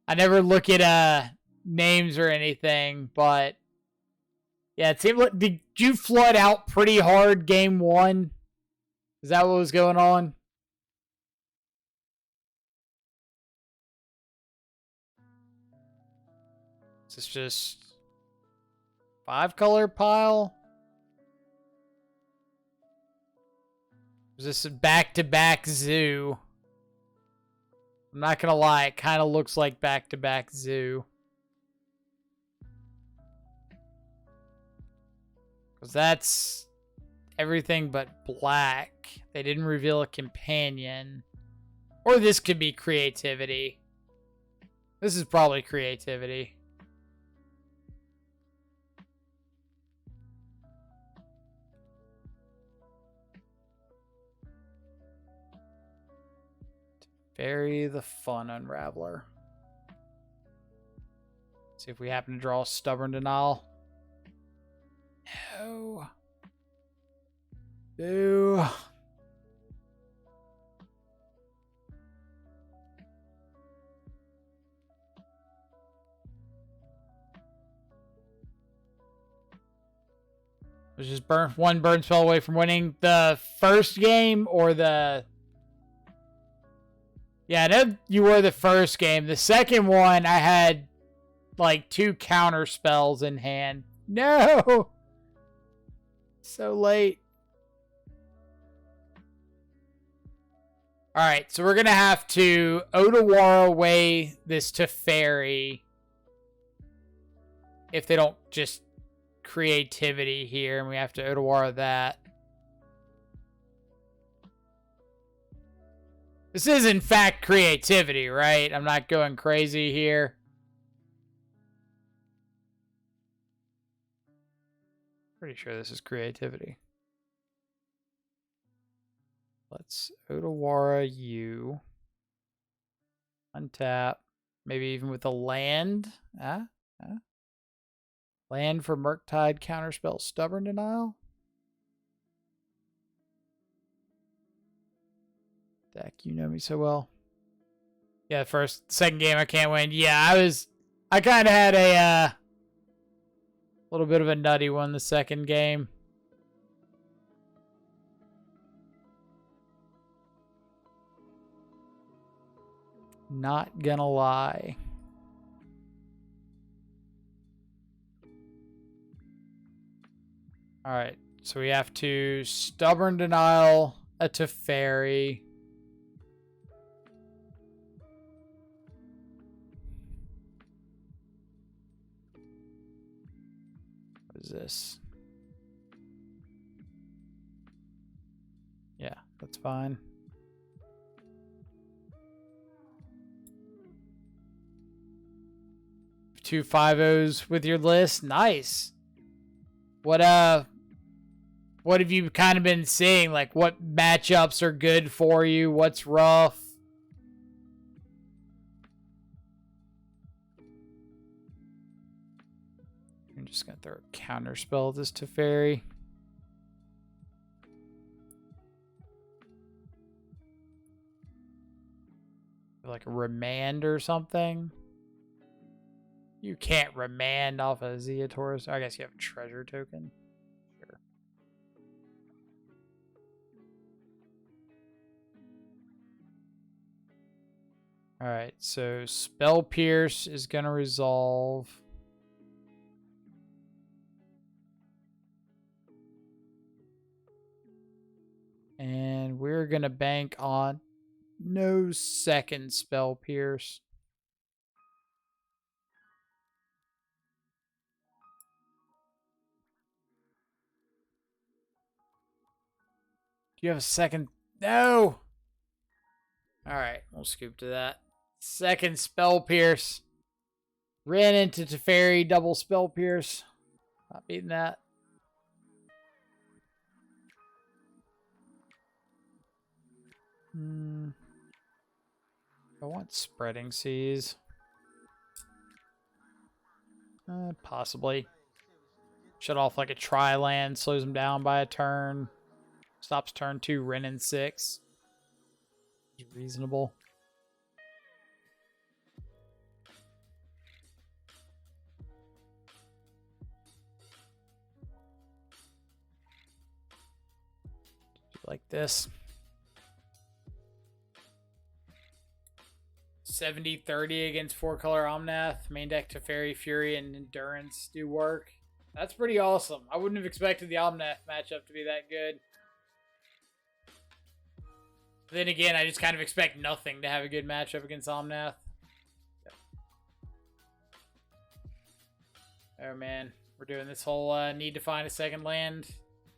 I never look at names or anything, but yeah, it seemed like, did you flood out pretty hard game 1? Is that what was going on? Is this just 5-color pile? Is this a back-to-back zoo? I'm not gonna lie, it kind of looks like back-to-back zoo. Because that's everything but black. They didn't reveal a companion. Or this could be creativity. This is probably creativity. Bury the Fun Unraveler. See if we happen to draw Stubborn Denial. No. Boo. was just one burn spell away from winning the first game, or the... Yeah, I know you were the first game. The second one, I had like 2 counter spells in hand. No! So late. Alright, so we're going to have to Otawara away this Teferi. If they don't just creativity here, and we have to Otawara that. This is, in fact, creativity, right? I'm not going crazy here. Pretty sure this is creativity. Let's Otawara you. Untap. Maybe even with a land. Land for Murktide, counterspell, Stubborn Denial. Deck, you know me so well. Yeah, second game I can't win. Yeah, I kind of had a little bit of a nutty one the second game. Not gonna lie. Alright, so we have to Stubborn Denial a Teferi. What is this? Yeah, that's fine. Two 5-0s with your list. Nice. What have you kind of been seeing? Like, what matchups are good for you? What's rough? I'm just going to throw a counterspell at this Teferi. Like a remand or something. You can't remand off a Zeotaurus. I guess you have a treasure token. Sure. Alright, so Spell Pierce is going to resolve. And we're going to bank on no second Spell Pierce. Do you have a second? No! Alright, we'll scoop to that. Second Spell Pierce. Ran into Teferi, double Spell Pierce. Not beating that. I want Spreading Seas. Possibly. Shut off like a tri-land, slows him down by a turn. Stops turn 2, Ren and 6. Reasonable. Like this. 70-30 against 4-color Omnath. Main deck Teferi, Fury, and Endurance do work. That's pretty awesome. I wouldn't have expected the Omnath matchup to be that good. Then again, I just kind of expect nothing to have a good matchup against Omnath. Yep. Oh man, we're doing this whole need to find a second land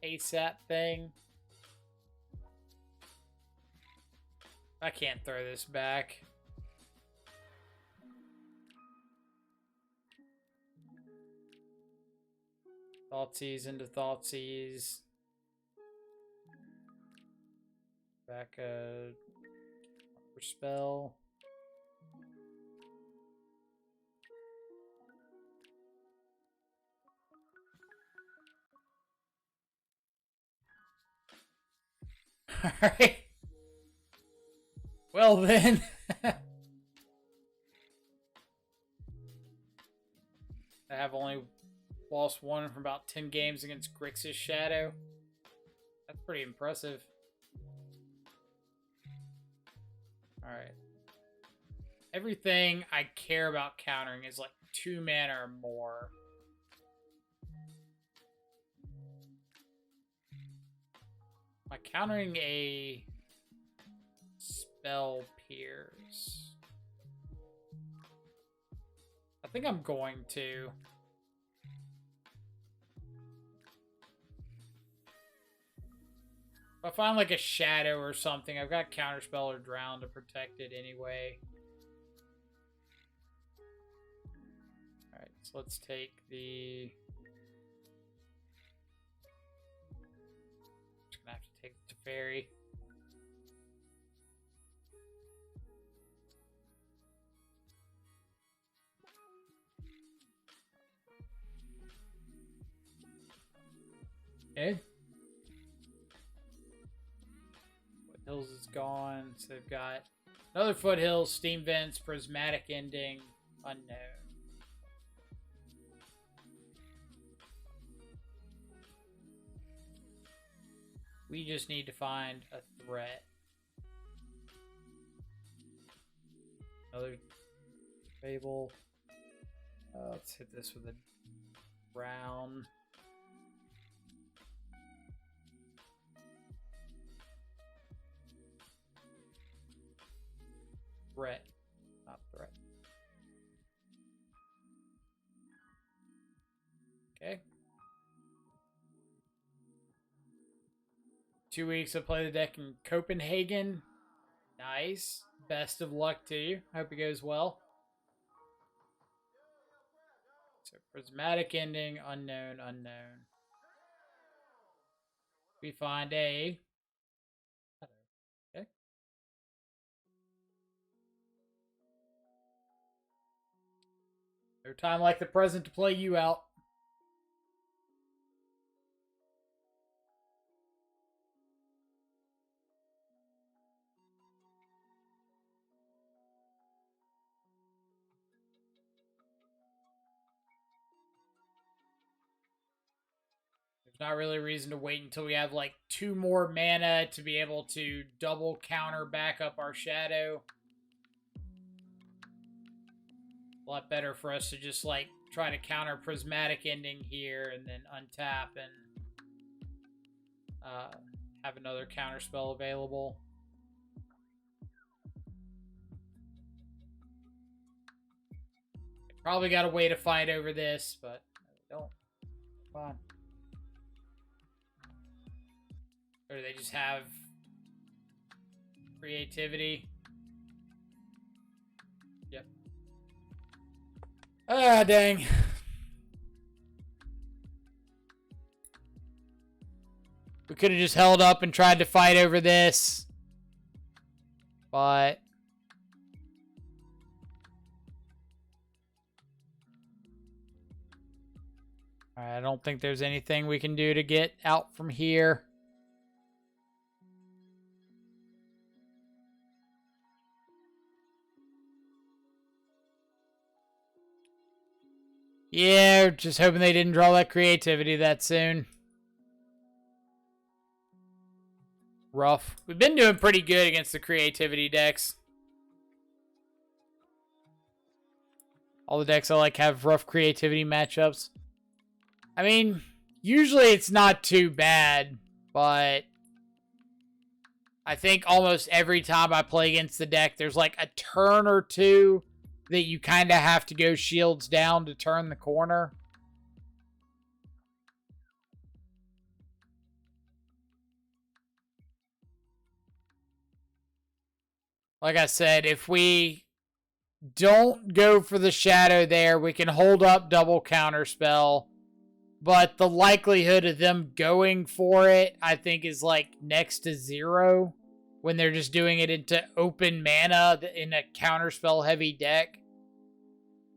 ASAP thing. I can't throw this back. Thoughtseize into Thoughtseize. Back a spell. Alright. Well then. I have only Lost one from about 10 games against Grixis Shadow. That's pretty impressive. Alright. Everything I care about countering is like 2 mana or more. Am I countering a spell pierce? I think I'm going to. If I find like a shadow or something, I've got counterspell or drown to protect it anyway. Alright, so let's take the... Just gonna have to take the Teferi. Okay. Foothills is gone, so they've got another Foothills, Steam Vents, Prismatic Ending, Unknown. We just need to find a threat. Another Fable. Let's hit this with a brown. Threat, not threat. Okay. 2 weeks to play the deck in Copenhagen. Nice. Best of luck to you. Hope it goes well. So Prismatic Ending, Unknown, Unknown. We find a... Okay. No time like the present to play you out. Not really a reason to wait until we have like 2 more mana to be able to double counter back up our shadow. A lot better for us to just like try to counter Prismatic Ending here and then untap and have another counter spell available. Probably got a way to fight over this, but don't. Come on. Or do they just have creativity? Yep. Ah, dang. We could have just held up and tried to fight over this. But... Alright, I don't think there's anything we can do to get out from here. Yeah, just hoping they didn't draw that creativity that soon. Rough. We've been doing pretty good against the creativity decks. All the decks I like have rough creativity matchups. I mean, usually it's not too bad, but I think almost every time I play against the deck, there's like a turn or two that you kind of have to go shields down to turn the corner. Like I said, if we don't go for the shadow there, we can hold up double counterspell. But the likelihood of them going for it, I think, is like next to 0 when they're just doing it into open mana in a counterspell heavy deck.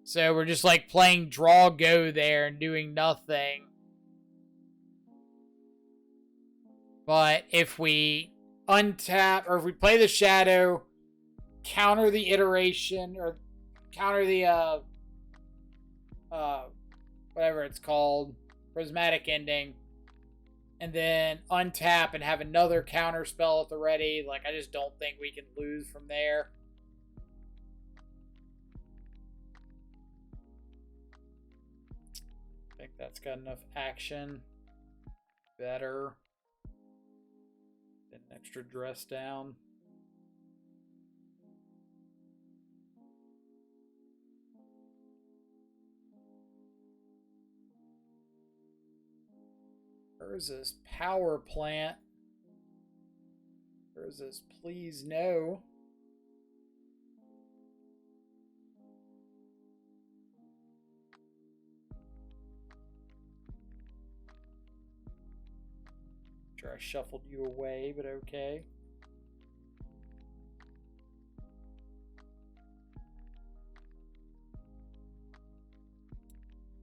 So we're just like playing draw go there and doing nothing. But if we untap, or if we play the shadow, counter the iteration, or counter the whatever it's called, prismatic ending, and then untap and have another counter spell at the ready. Like, I just don't think we can lose from there. I think that's got enough action. Better than extra dress down. Urza's power plant. Urza's please no. Sure, I shuffled you away, but okay.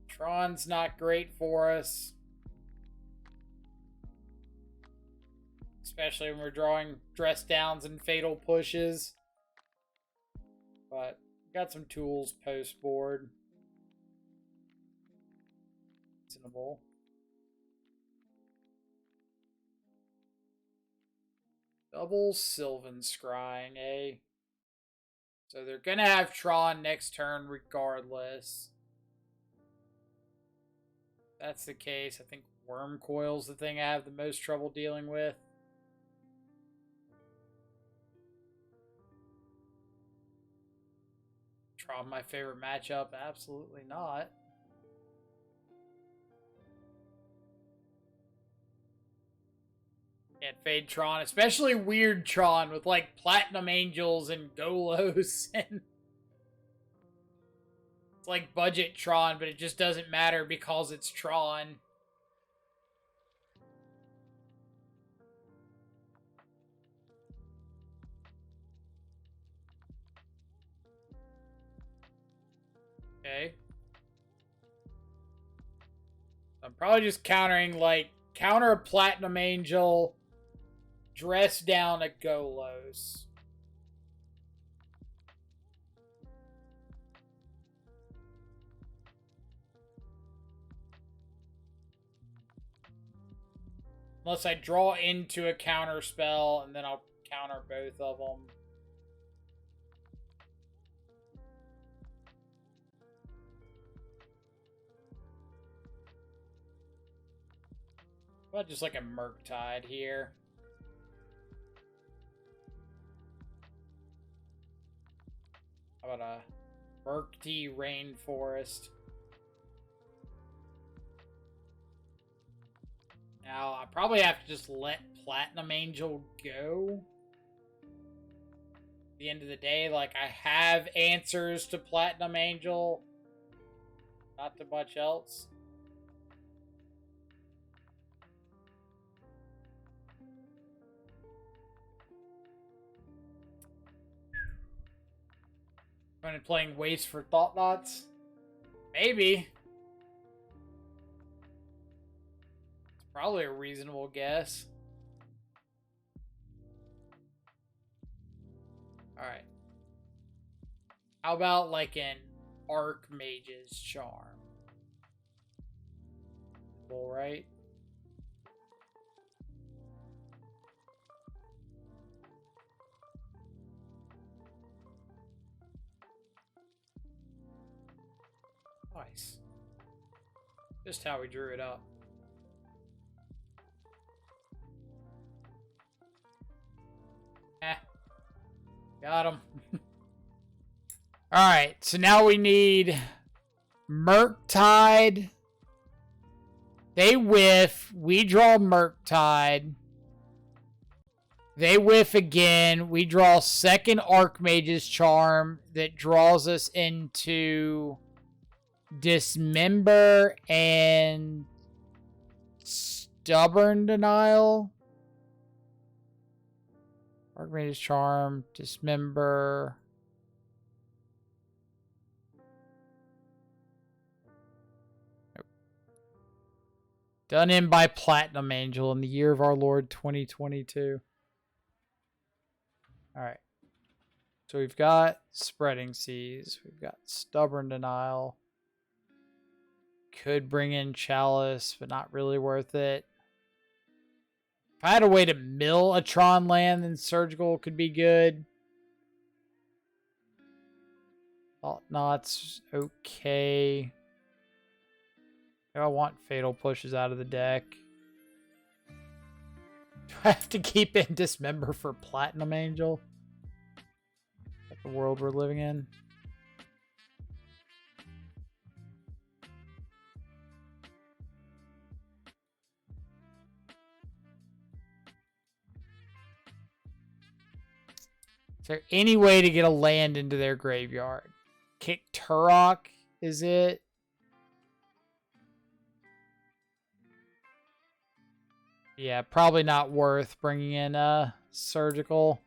Tron's not great for us. Especially when we're drawing dress downs and fatal pushes. But got some tools post board. Reasonable. Double Sylvan Scrying, eh? So they're gonna have Tron next turn regardless. If that's the case, I think Worm Coil's the thing I have the most trouble dealing with. Tron, my favorite matchup? Absolutely not. Can't fade Tron, especially weird Tron with like Platinum Angels and Golos and it's like budget Tron, but it just doesn't matter because it's Tron. Okay. I'm probably just countering like counter a Platinum Angel, dress down a Golos. Unless I draw into a counter spell, and then I'll counter both of them. How about just like a Murktide here? How about a Murktide Rainforest? Now, I probably have to just let Platinum Angel go. At the end of the day, like, I have answers to Platinum Angel. Not too much else. Am I playing Waste for Thought Knots? Maybe. Probably a reasonable guess. Alright. How about like an Archmage's Charm? Right? Nice. Just how we drew it up. Got him. Alright, so now we need Murktide. They whiff. We draw Murktide. They whiff again. We draw second Archmage's Charm that draws us into Dismember and Stubborn Denial. Archmage's Charm, Dismember. Nope. Done in by Platinum Angel in the year of our Lord 2022. Alright. So we've got Spreading Seas. We've got Stubborn Denial. Could bring in Chalice, but not really worth it. If I had a way to mill a Tron land, then Surgical could be good. Thought Knot's okay. I want Fatal Pushes out of the deck. Do I have to keep in Dismember for Platinum Angel? That's the world we're living in. Is there any way to get a land into their graveyard? Kick Turok, is it? Yeah, probably not worth bringing in Surgical.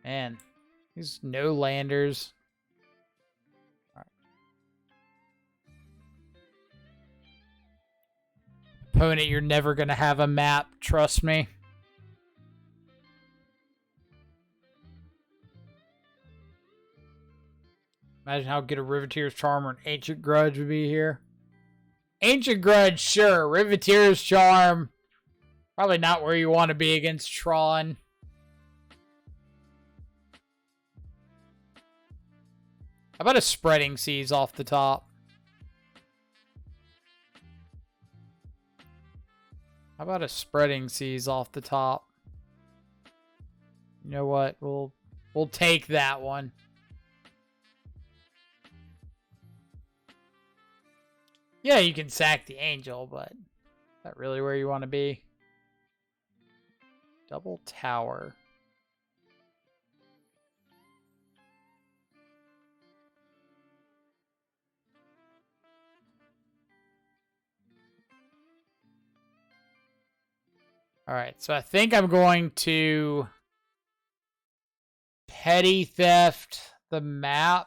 Man, these no landers. All right. Opponent, you're never going to have a map, trust me. Imagine how good a Riveteer's Charm or an Ancient Grudge would be here. Ancient Grudge, sure. Riveteer's Charm, probably not where you want to be against Tron. How about a Spreading Seas off the top? How about a Spreading Seas off the top? You know what? We'll take that one. Yeah, you can sack the Angel, but is that really where you want to be? Double Tower. Alright, so I think I'm going to Petty Theft the map.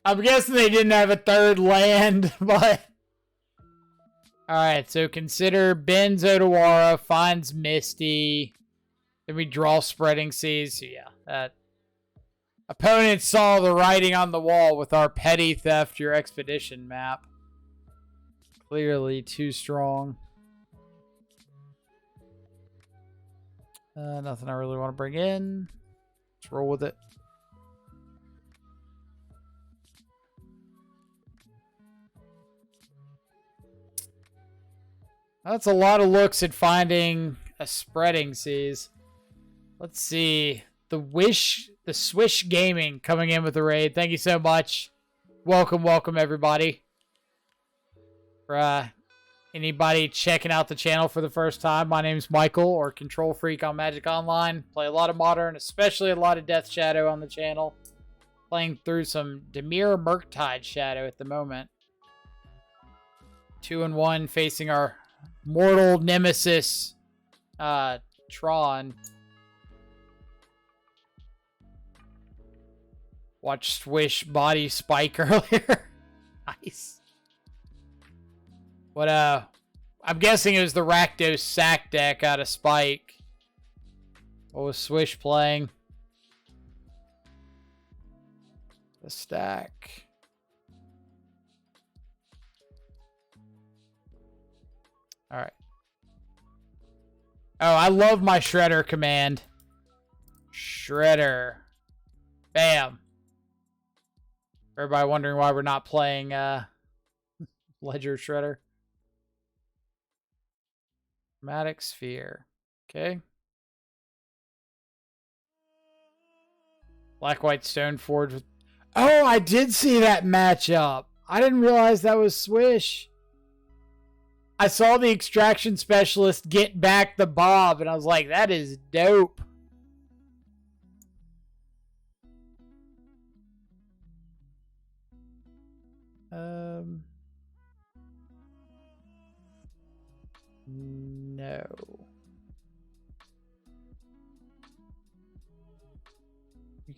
I'm guessing they didn't have a third land, but... Alright, so consider Ben's Odawara, finds Misty. Then we draw Spreading Seas. So yeah, that... Opponent saw the writing on the wall with our Petty Theft Your Expedition map. Clearly too strong. Nothing I really want to bring in. Let's roll with it. That's a lot of looks at finding a Spreading Seas. Let's see. The Swish Gaming coming in with the raid. Thank you so much. Welcome everybody. For anybody checking out the channel for the first time, my name's Michael, or Control Freak on Magic Online. Play a lot of Modern, especially a lot of Death Shadow on the channel. Playing through some Dimir Murktide Shadow at the moment. 2-1 facing our mortal nemesis, Tron. Watched Swish body spike earlier. Nice. What, I'm guessing it was the Rakdos sack deck out of Spike. What was Swish playing? The stack. Alright. Oh, I love my Shredder command. Shredder. Bam. Everybody wondering why we're not playing Ledger Shredder. Chromatic Sphere. Okay. Black-White Stoneforge with... Oh, I did see that matchup. I didn't realize that was Swish. I saw the Extraction Specialist get back the Bob, and I was like, that is dope.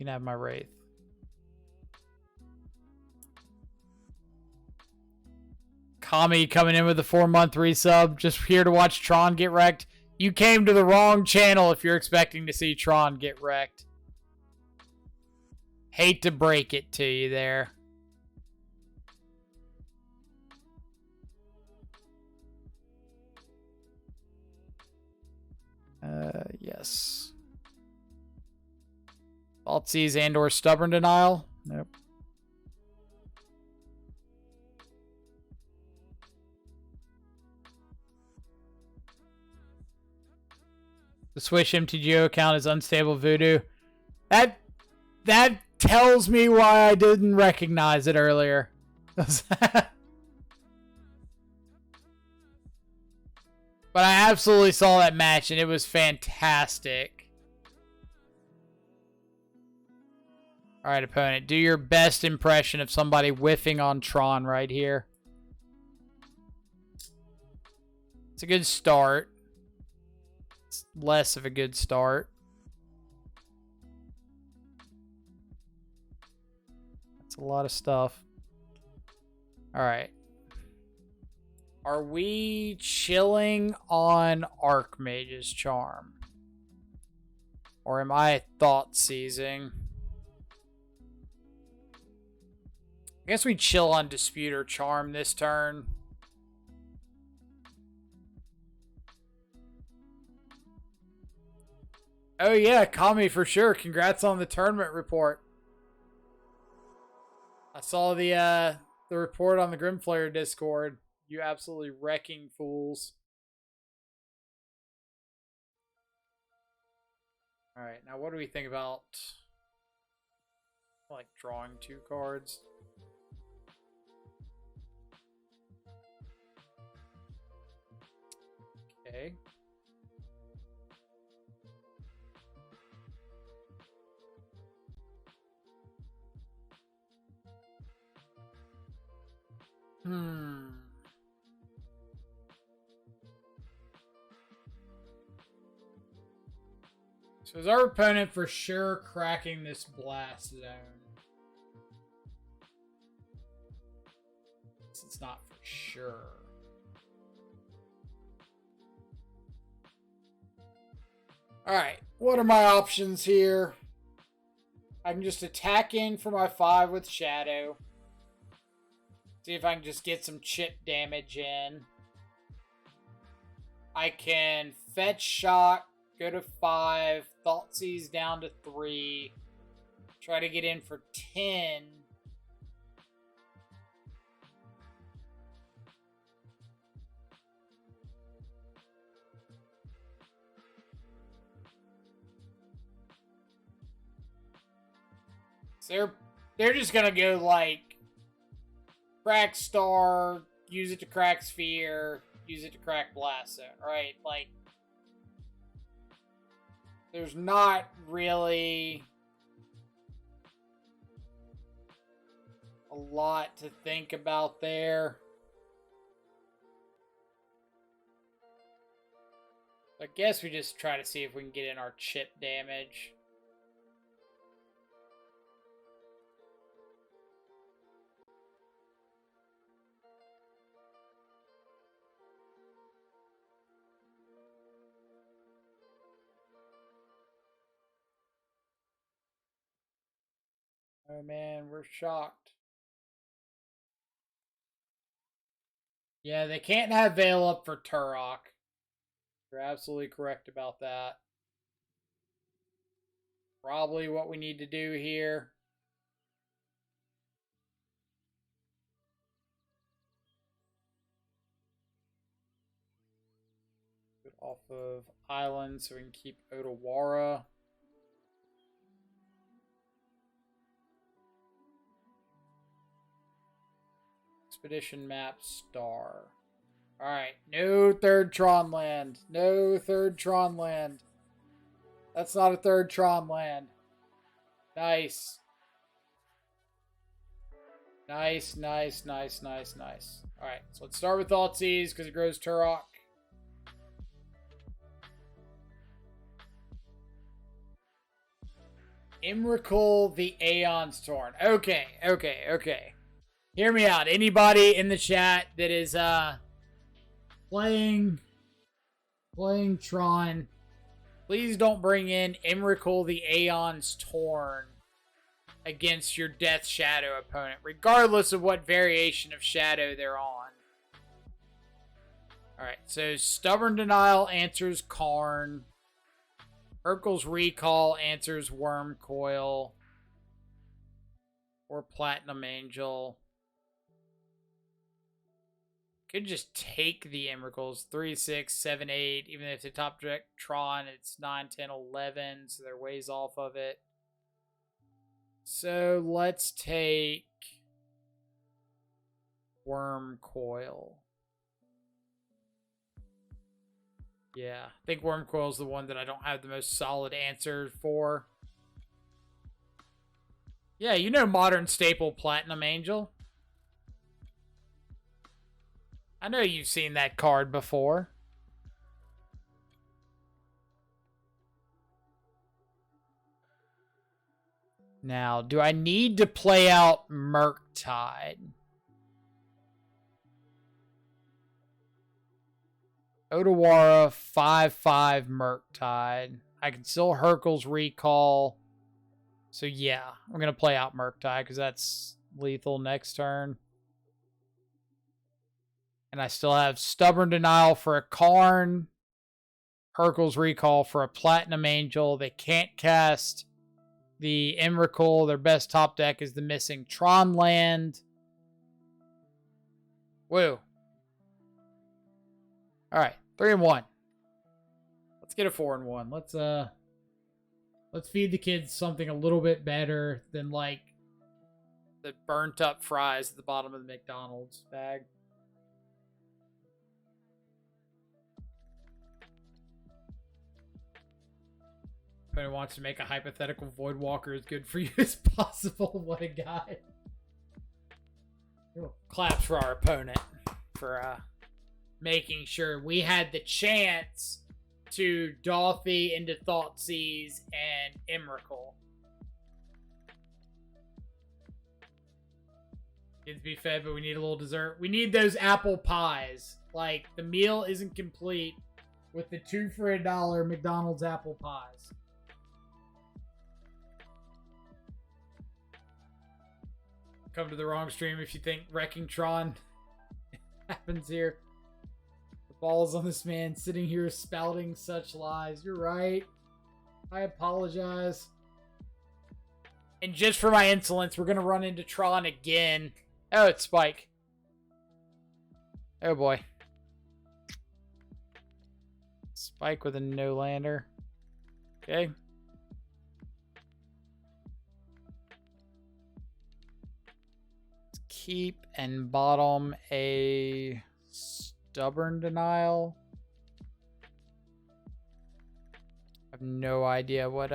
can have my Wraith. Kami coming in with a 4-month resub. Just here to watch Tron get wrecked. You came to the wrong channel if you're expecting to see Tron get wrecked. Hate to break it to you there. Yes. Altsies and or Stubborn Denial? Nope. The Swish MTGO account is unstable voodoo. That tells me why I didn't recognize it earlier. But I absolutely saw that match and it was fantastic. Alright, opponent. Do your best impression of somebody whiffing on Tron right here. It's a good start. It's less of a good start. That's a lot of stuff. Alright. Are we chilling on Archmage's Charm? Or am I thought seizing? I guess we chill on Disputer Charm this turn. Oh yeah, Kami for sure. Congrats on the tournament report. I saw the report on the Grimflayer Discord. You absolutely wrecking fools. Alright, now what do we think about like drawing 2 cards? Okay. So is our opponent for sure cracking this blast zone? It's not for sure. Alright, what are my options here? I can just attack in for my 5 with Shadow. See if I can just get some chip damage in. I can fetch shock, go to 5, Thoughtseize down to 3, try to get in for 10. So they're just gonna go like crack Star, use it to crack Sphere, use it to crack Blast Zone, right? Like, there's not really a lot to think about there. I guess we just try to see if we can get in our chip damage. Oh man, we're shocked. Yeah, they can't have Veil up for Turok. You're absolutely correct about that. Probably what we need to do here. Get off of Island so we can keep Otawara. Expedition map Star. Alright, no 3rd Tron land. No 3rd Tron land. That's not a 3rd Tron land. Nice. Nice, nice, nice, nice, nice. Alright, so let's start with Thoughtseize because it grows Turok. Emrakul the Aeon's Torn. Okay. Hear me out. Anybody in the chat that is playing Tron, please don't bring in Emrakul the Aeon's Torn against your Death Shadow opponent, regardless of what variation of Shadow they're on. Alright, so Stubborn Denial answers Karn. Urkel's Recall answers Worm Coil. Or Platinum Angel. Could just take the Emrakuls. 3, 6, 7, 8. Even if the top deck Tron, it's 9, 10, 11. So they're ways off of it. So let's take Worm Coil. Yeah, I think Worm Coil is the one that I don't have the most solid answer for. Yeah, you know modern staple Platinum Angel. I know you've seen that card before. Now, do I need to play out Murktide? Otawara 5/5 Murktide. I can still Hercule's Recall. So yeah, I'm going to play out Murktide because that's lethal next turn. And I still have Stubborn Denial for a Karn. Hercule's Recall for a Platinum Angel. They can't cast the Emrakul. Their best top deck is the missing Tron land. Woo. Alright, 3-1. Let's get a 4-1. Let's feed the kids something a little bit better than like the burnt up fries at the bottom of the McDonald's bag. If anyone wants to make a hypothetical Voidwalker as good for you as possible, what a guy. Claps for our opponent for making sure we had the chance to Dolphy into Thoughtseize and Emrakul. Kids be fed, but we need a little dessert. We need those apple pies. Like, the meal isn't complete with the 2 for $1 McDonald's apple pies. Come to the wrong stream if you think Wrecking Tron happens here. The balls on this man sitting here spouting such lies. You're right. I apologize. And just for my insolence, we're going to run into Tron again. Oh, it's Spike. Oh, boy. Spike with a no-lander. Okay. Keep and bottom a Stubborn Denial. I have no idea what do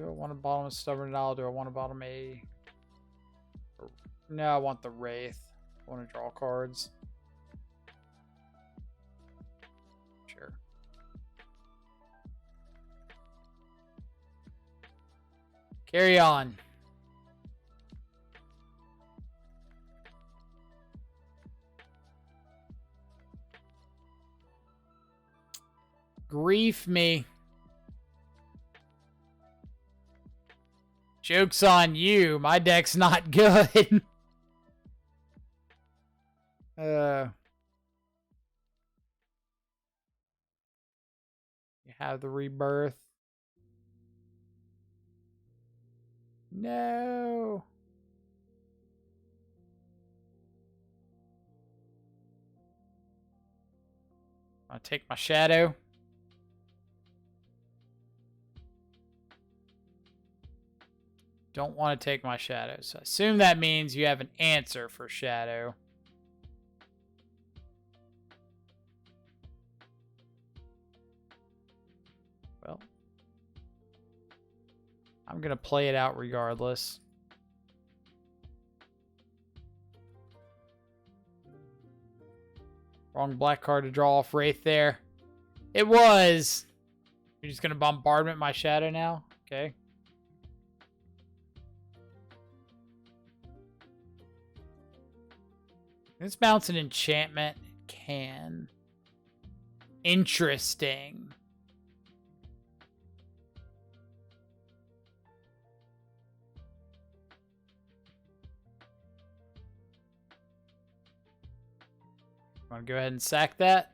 I want to bottom a Stubborn Denial? Do I want to bottom a... No, I want the Wraith. I want to draw cards. Sure. Carry on. Grief me. Joke's on you. My deck's not good. You have the Rebirth. No. I'll take my Shadow. Don't want to take my Shadow. So I assume that means you have an answer for Shadow. Well, I'm going to play it out regardless. Wrong black card to draw off Wraith there. It was. You're just gonna bombardment my shadow now? Okay. This mounts an enchantment. It can. Interesting. Want to go ahead and sack that?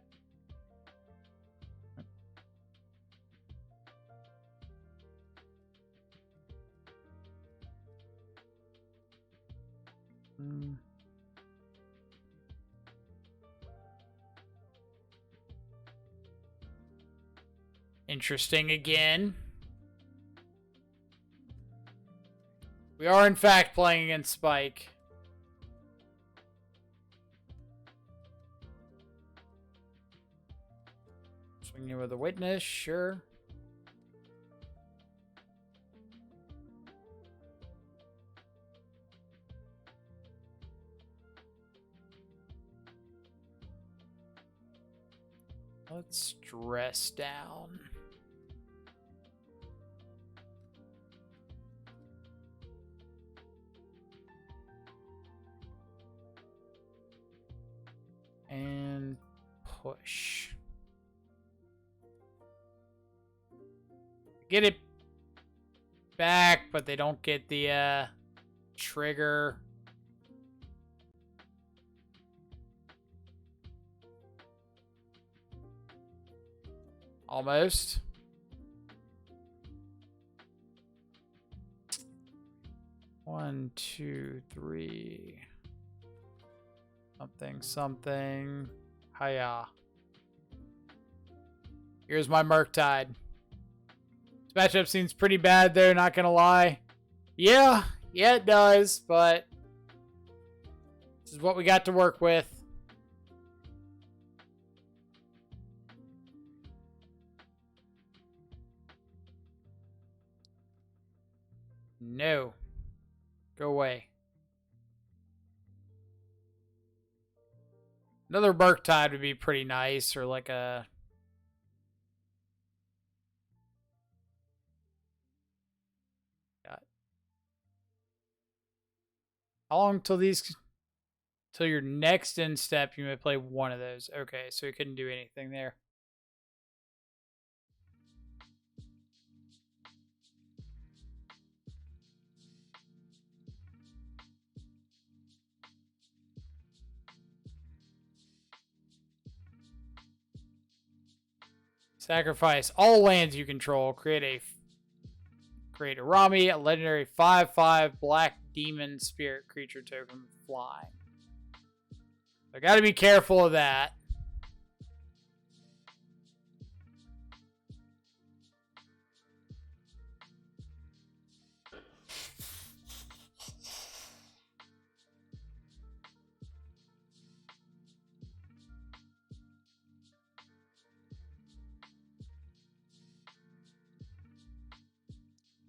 Interesting again. We are, in fact, playing against Spike. Swinging with a witness, sure. Let's dress down. And push. Get it back, but they don't get the trigger. Almost. One, two, three. Something, something. Hiya. Here's my Murktide. This matchup seems pretty bad there, not gonna lie. Yeah, it does, but this is what we got to work with. No. Go away. Another Murktide would be pretty nice, or like a... How long till these... Till your next end step, you may play one of those. Okay, so we couldn't do anything there. Sacrifice all lands you control. Create a Rami, a legendary 5/5 black demon spirit creature token flying. I gotta be careful of that.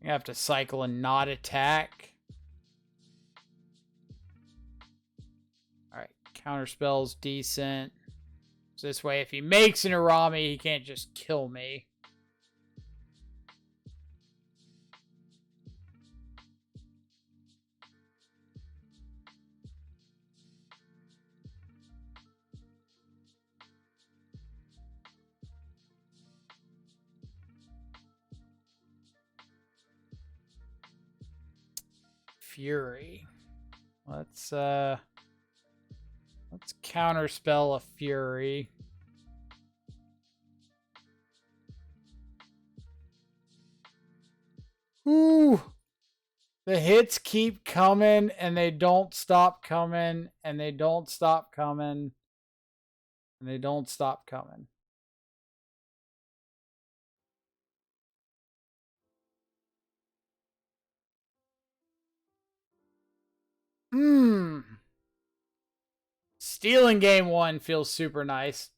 You have to cycle and not attack. Alright, counterspell's decent. So this way, if he makes an Arami, he can't just kill me. Fury. Let's counterspell a Fury. Ooh. The hits keep coming and they don't stop coming and they don't stop coming and they don't stop coming. Stealing game one feels super nice.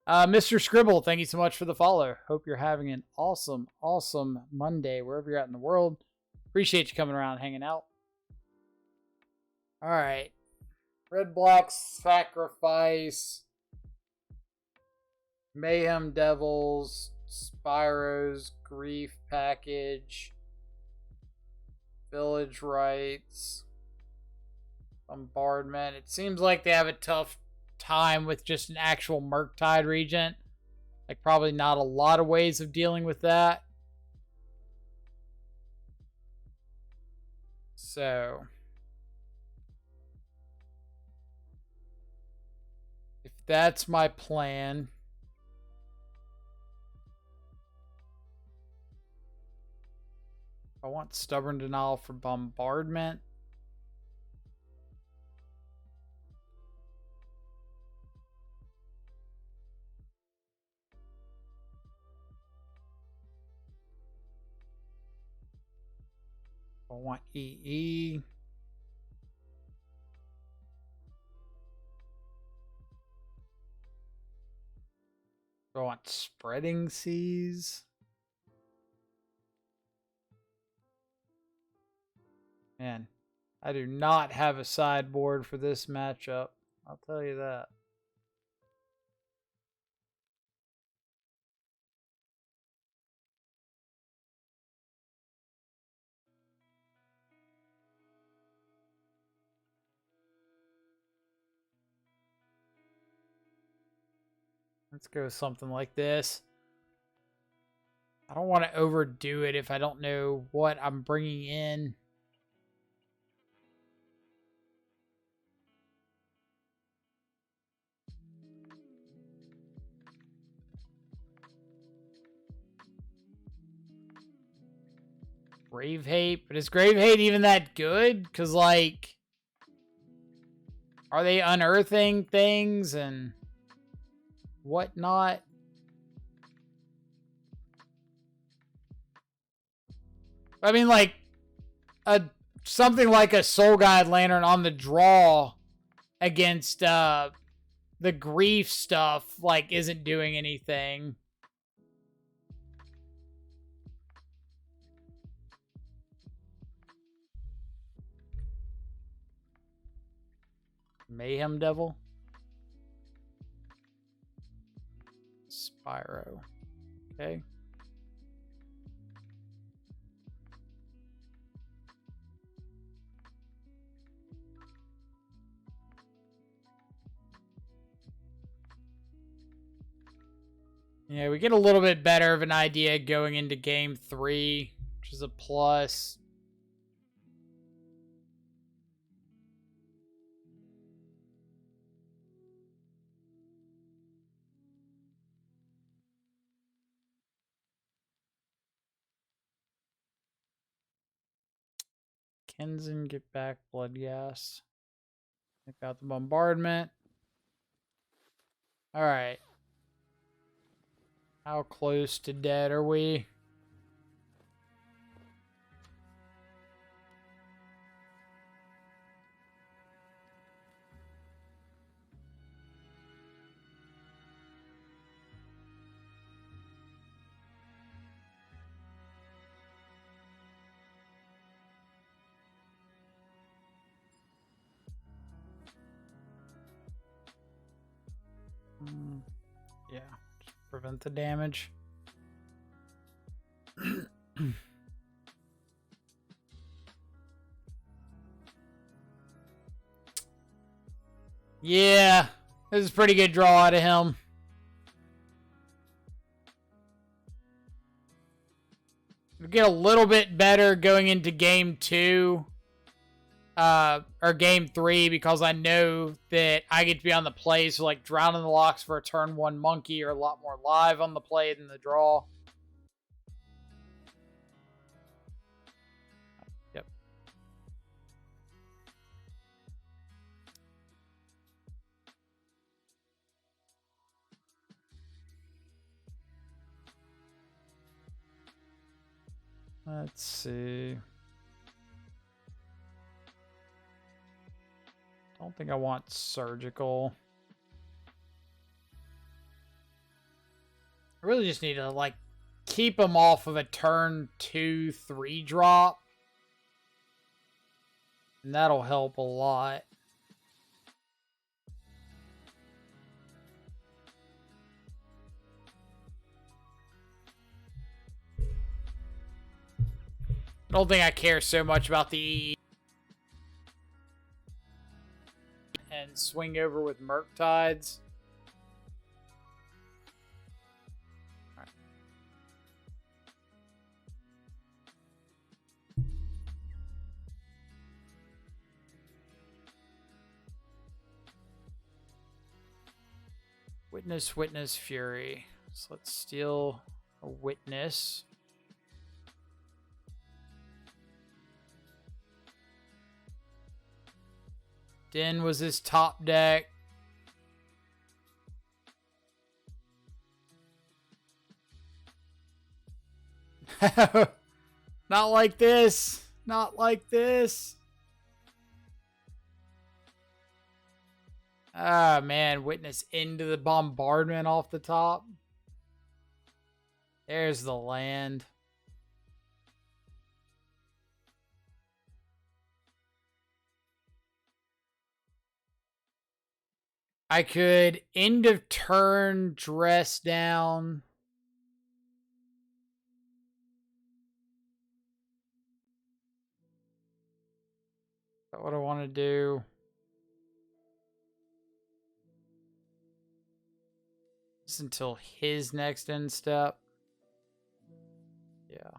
Mr. Scribble, thank you so much for the follow. Hope you're having an awesome, awesome Monday wherever you're at in the world. Appreciate you coming around and hanging out. All right. Red, black, sacrifice. Mayhem Devils, Spyros, Grief Package, Village Rights, Bombardment. It seems like they have a tough time with just an actual Murktide Regent. Like, probably not a lot of ways of dealing with that. So, if that's my plan, I want Stubborn Denial for Bombardment. I want EE. I want Spreading Seas. Man, I do not have a sideboard for this matchup. I'll tell you that. Let's go something like this. I don't want to overdo it if I don't know what I'm bringing in. Grave Hate, but is Grave Hate even that good? Because, like, are they unearthing things and whatnot? I mean, like, something like a Soul Guide Lantern on the draw against the grief stuff, like, isn't doing anything. Mayhem Devil. Spyro. Okay. Yeah, we get a little bit better of an idea going into game 3, which is a plus. Kenzen, get back Blood Gas. Take out the Bombardment. Alright. How close to dead are we? Yeah, just prevent the damage. Yeah, this is a pretty good draw out of him. We get a little bit better going into game 2. Or game 3, because I know that I get to be on the play, so like Drowning the Locks for a turn 1 monkey are a lot more live on the play than the draw. Yep. Let's see. I don't think I want Surgical. I really just need to, like, keep them off of a turn 2, 3 drop. And that'll help a lot. I don't think I care so much about the and swing over with Murktides. Right. Witness, Witness, Fury. So let's steal a Witness. Den was his top deck. Not like this. Not like this. Ah, man. Witness into the bombardment off the top. There's the land. I could end of turn dress down. Is that what I want to do? Just until his next end step. Yeah.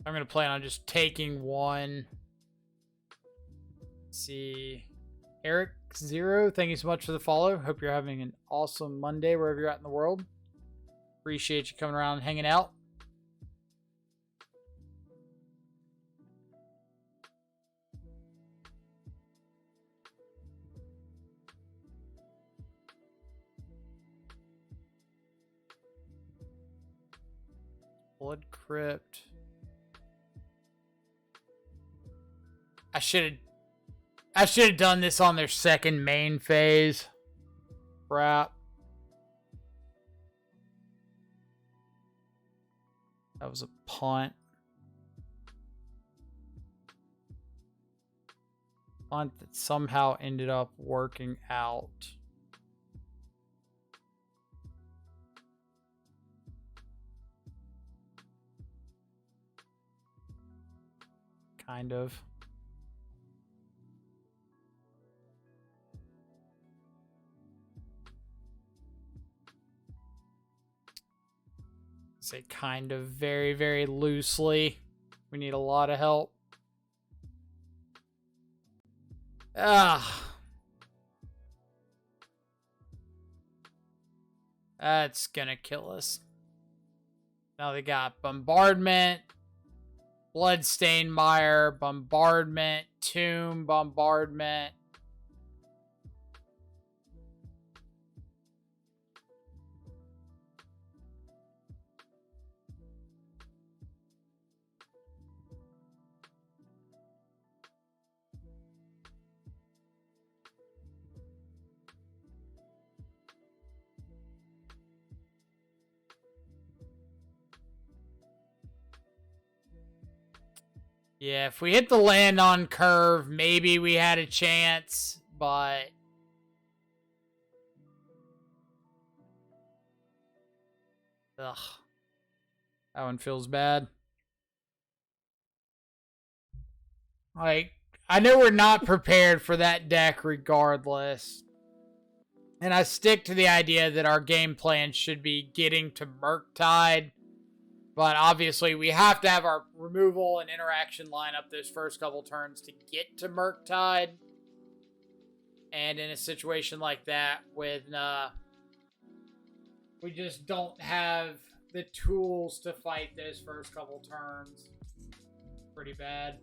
I'm going to plan on just taking one. Let's see. Eric Zero, thank you so much for the follow. Hope you're having an awesome Monday wherever you're at in the world. Appreciate you coming around and hanging out. Blood Crypt. I should have done this on their second main phase. Crap. That was a punt. Punt that somehow ended up working out. Kind of. Say kind of, very, very loosely. We need a lot of help. That's gonna kill us. Now they got Bombardment, Bloodstained Mire, Bombardment, Tomb, Bombardment. Yeah, if we hit the land on curve, maybe we had a chance, but... Ugh. That one feels bad. Like, I know we're not prepared for that deck regardless. And I stick to the idea that our game plan should be getting to Murktide. But obviously, we have to have our removal and interaction line up those first couple turns to get to Murktide. And in a situation like that, with we just don't have the tools to fight those first couple turns. Pretty bad.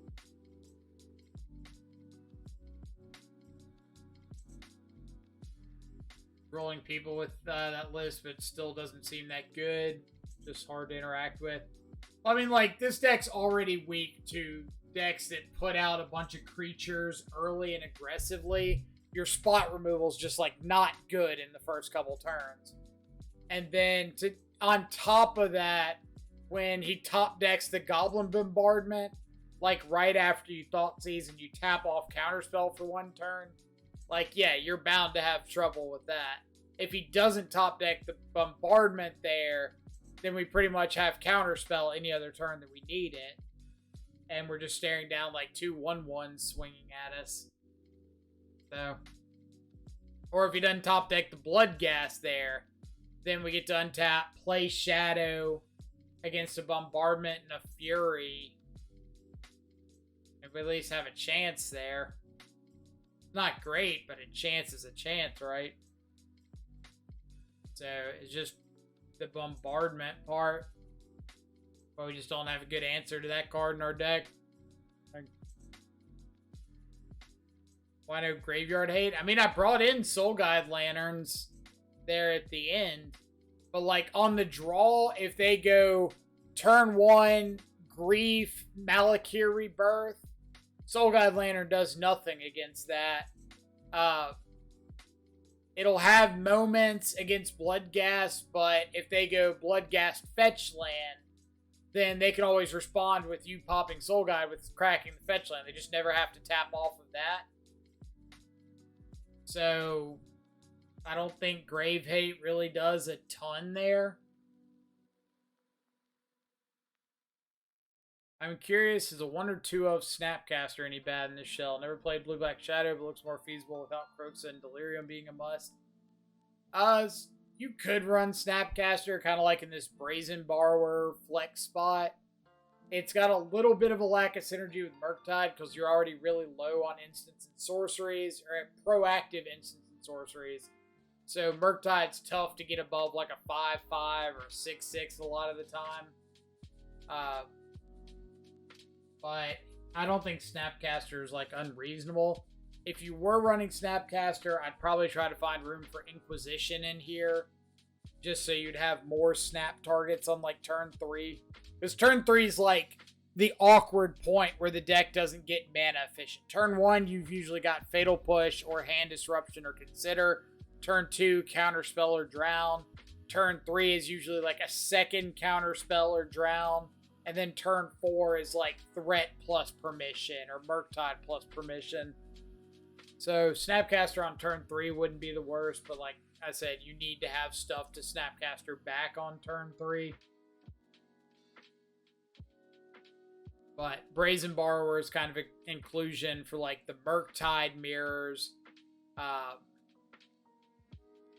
Rolling people with that list, but still doesn't seem that good. Just hard to interact with. I mean, like, this deck's already weak to decks that put out a bunch of creatures early and aggressively. Your spot removal's just, like, not good in the first couple turns. And then, on top of that, when he top decks the Goblin Bombardment, like, right after you Thoughtseize and you tap off Counterspell for one turn, like, yeah, you're bound to have trouble with that. If he doesn't top deck the Bombardment there, then we pretty much have Counterspell any other turn that we need it. And we're just staring down like 2 1/1s swinging at us. So, or if he doesn't top deck the Bloodghast there, then we get to untap, play Shadow against a Bombardment and a Fury. And we at least have a chance there. Not great, but a chance is a chance, right? So it's just the Bombardment part. But we just don't have a good answer to that card in our deck. Why no Graveyard Hate? I mean, I brought in Soul Guide Lanterns there at the end. But, like, on the draw, if they go turn 1, Grief, Malakir Rebirth, Soul Guide Lantern does nothing against that. It'll have moments against Bloodghast, but if they go Bloodghast Fetch Land, then they can always respond with you popping Soul Guide with cracking the Fetch Land. They just never have to tap off of that. So, I don't think Grave Hate really does a ton there. I'm curious, is a 1 or 2 of Snapcaster any bad in this shell? Never played Blue-Black Shadow, but looks more feasible without Kroxa and Delirium being a must. You could run Snapcaster kind of like in this Brazen Borrower flex spot. It's got a little bit of a lack of synergy with Murktide because you're already really low on instants and sorceries, or proactive instants and sorceries. So Murktide's tough to get above like a 5/5 or a 6/6 a lot of the time. But I don't think Snapcaster is like unreasonable. If you were running Snapcaster, I'd probably try to find room for Inquisition in here, just so you'd have more snap targets on like turn 3. Because turn 3 is like the awkward point where the deck doesn't get mana efficient. Turn 1, you've usually got Fatal Push or Hand Disruption or Consider. Turn 2, Counterspell or Drown. Turn 3 is usually like a second Counterspell or Drown. And then turn 4 is like Threat plus Permission or Murktide plus Permission. So Snapcaster on turn 3 wouldn't be the worst, but like I said, you need to have stuff to Snapcaster back on turn 3. But Brazen Borrower is kind of an inclusion for like the Murktide mirrors.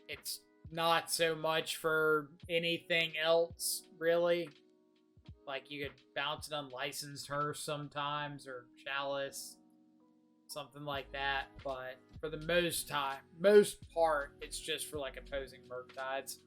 It's not so much for anything else, really. Like you could bounce an Unlicensed Hearse sometimes, or Chalice, something like that. But for the most part, it's just for like opposing Murktides.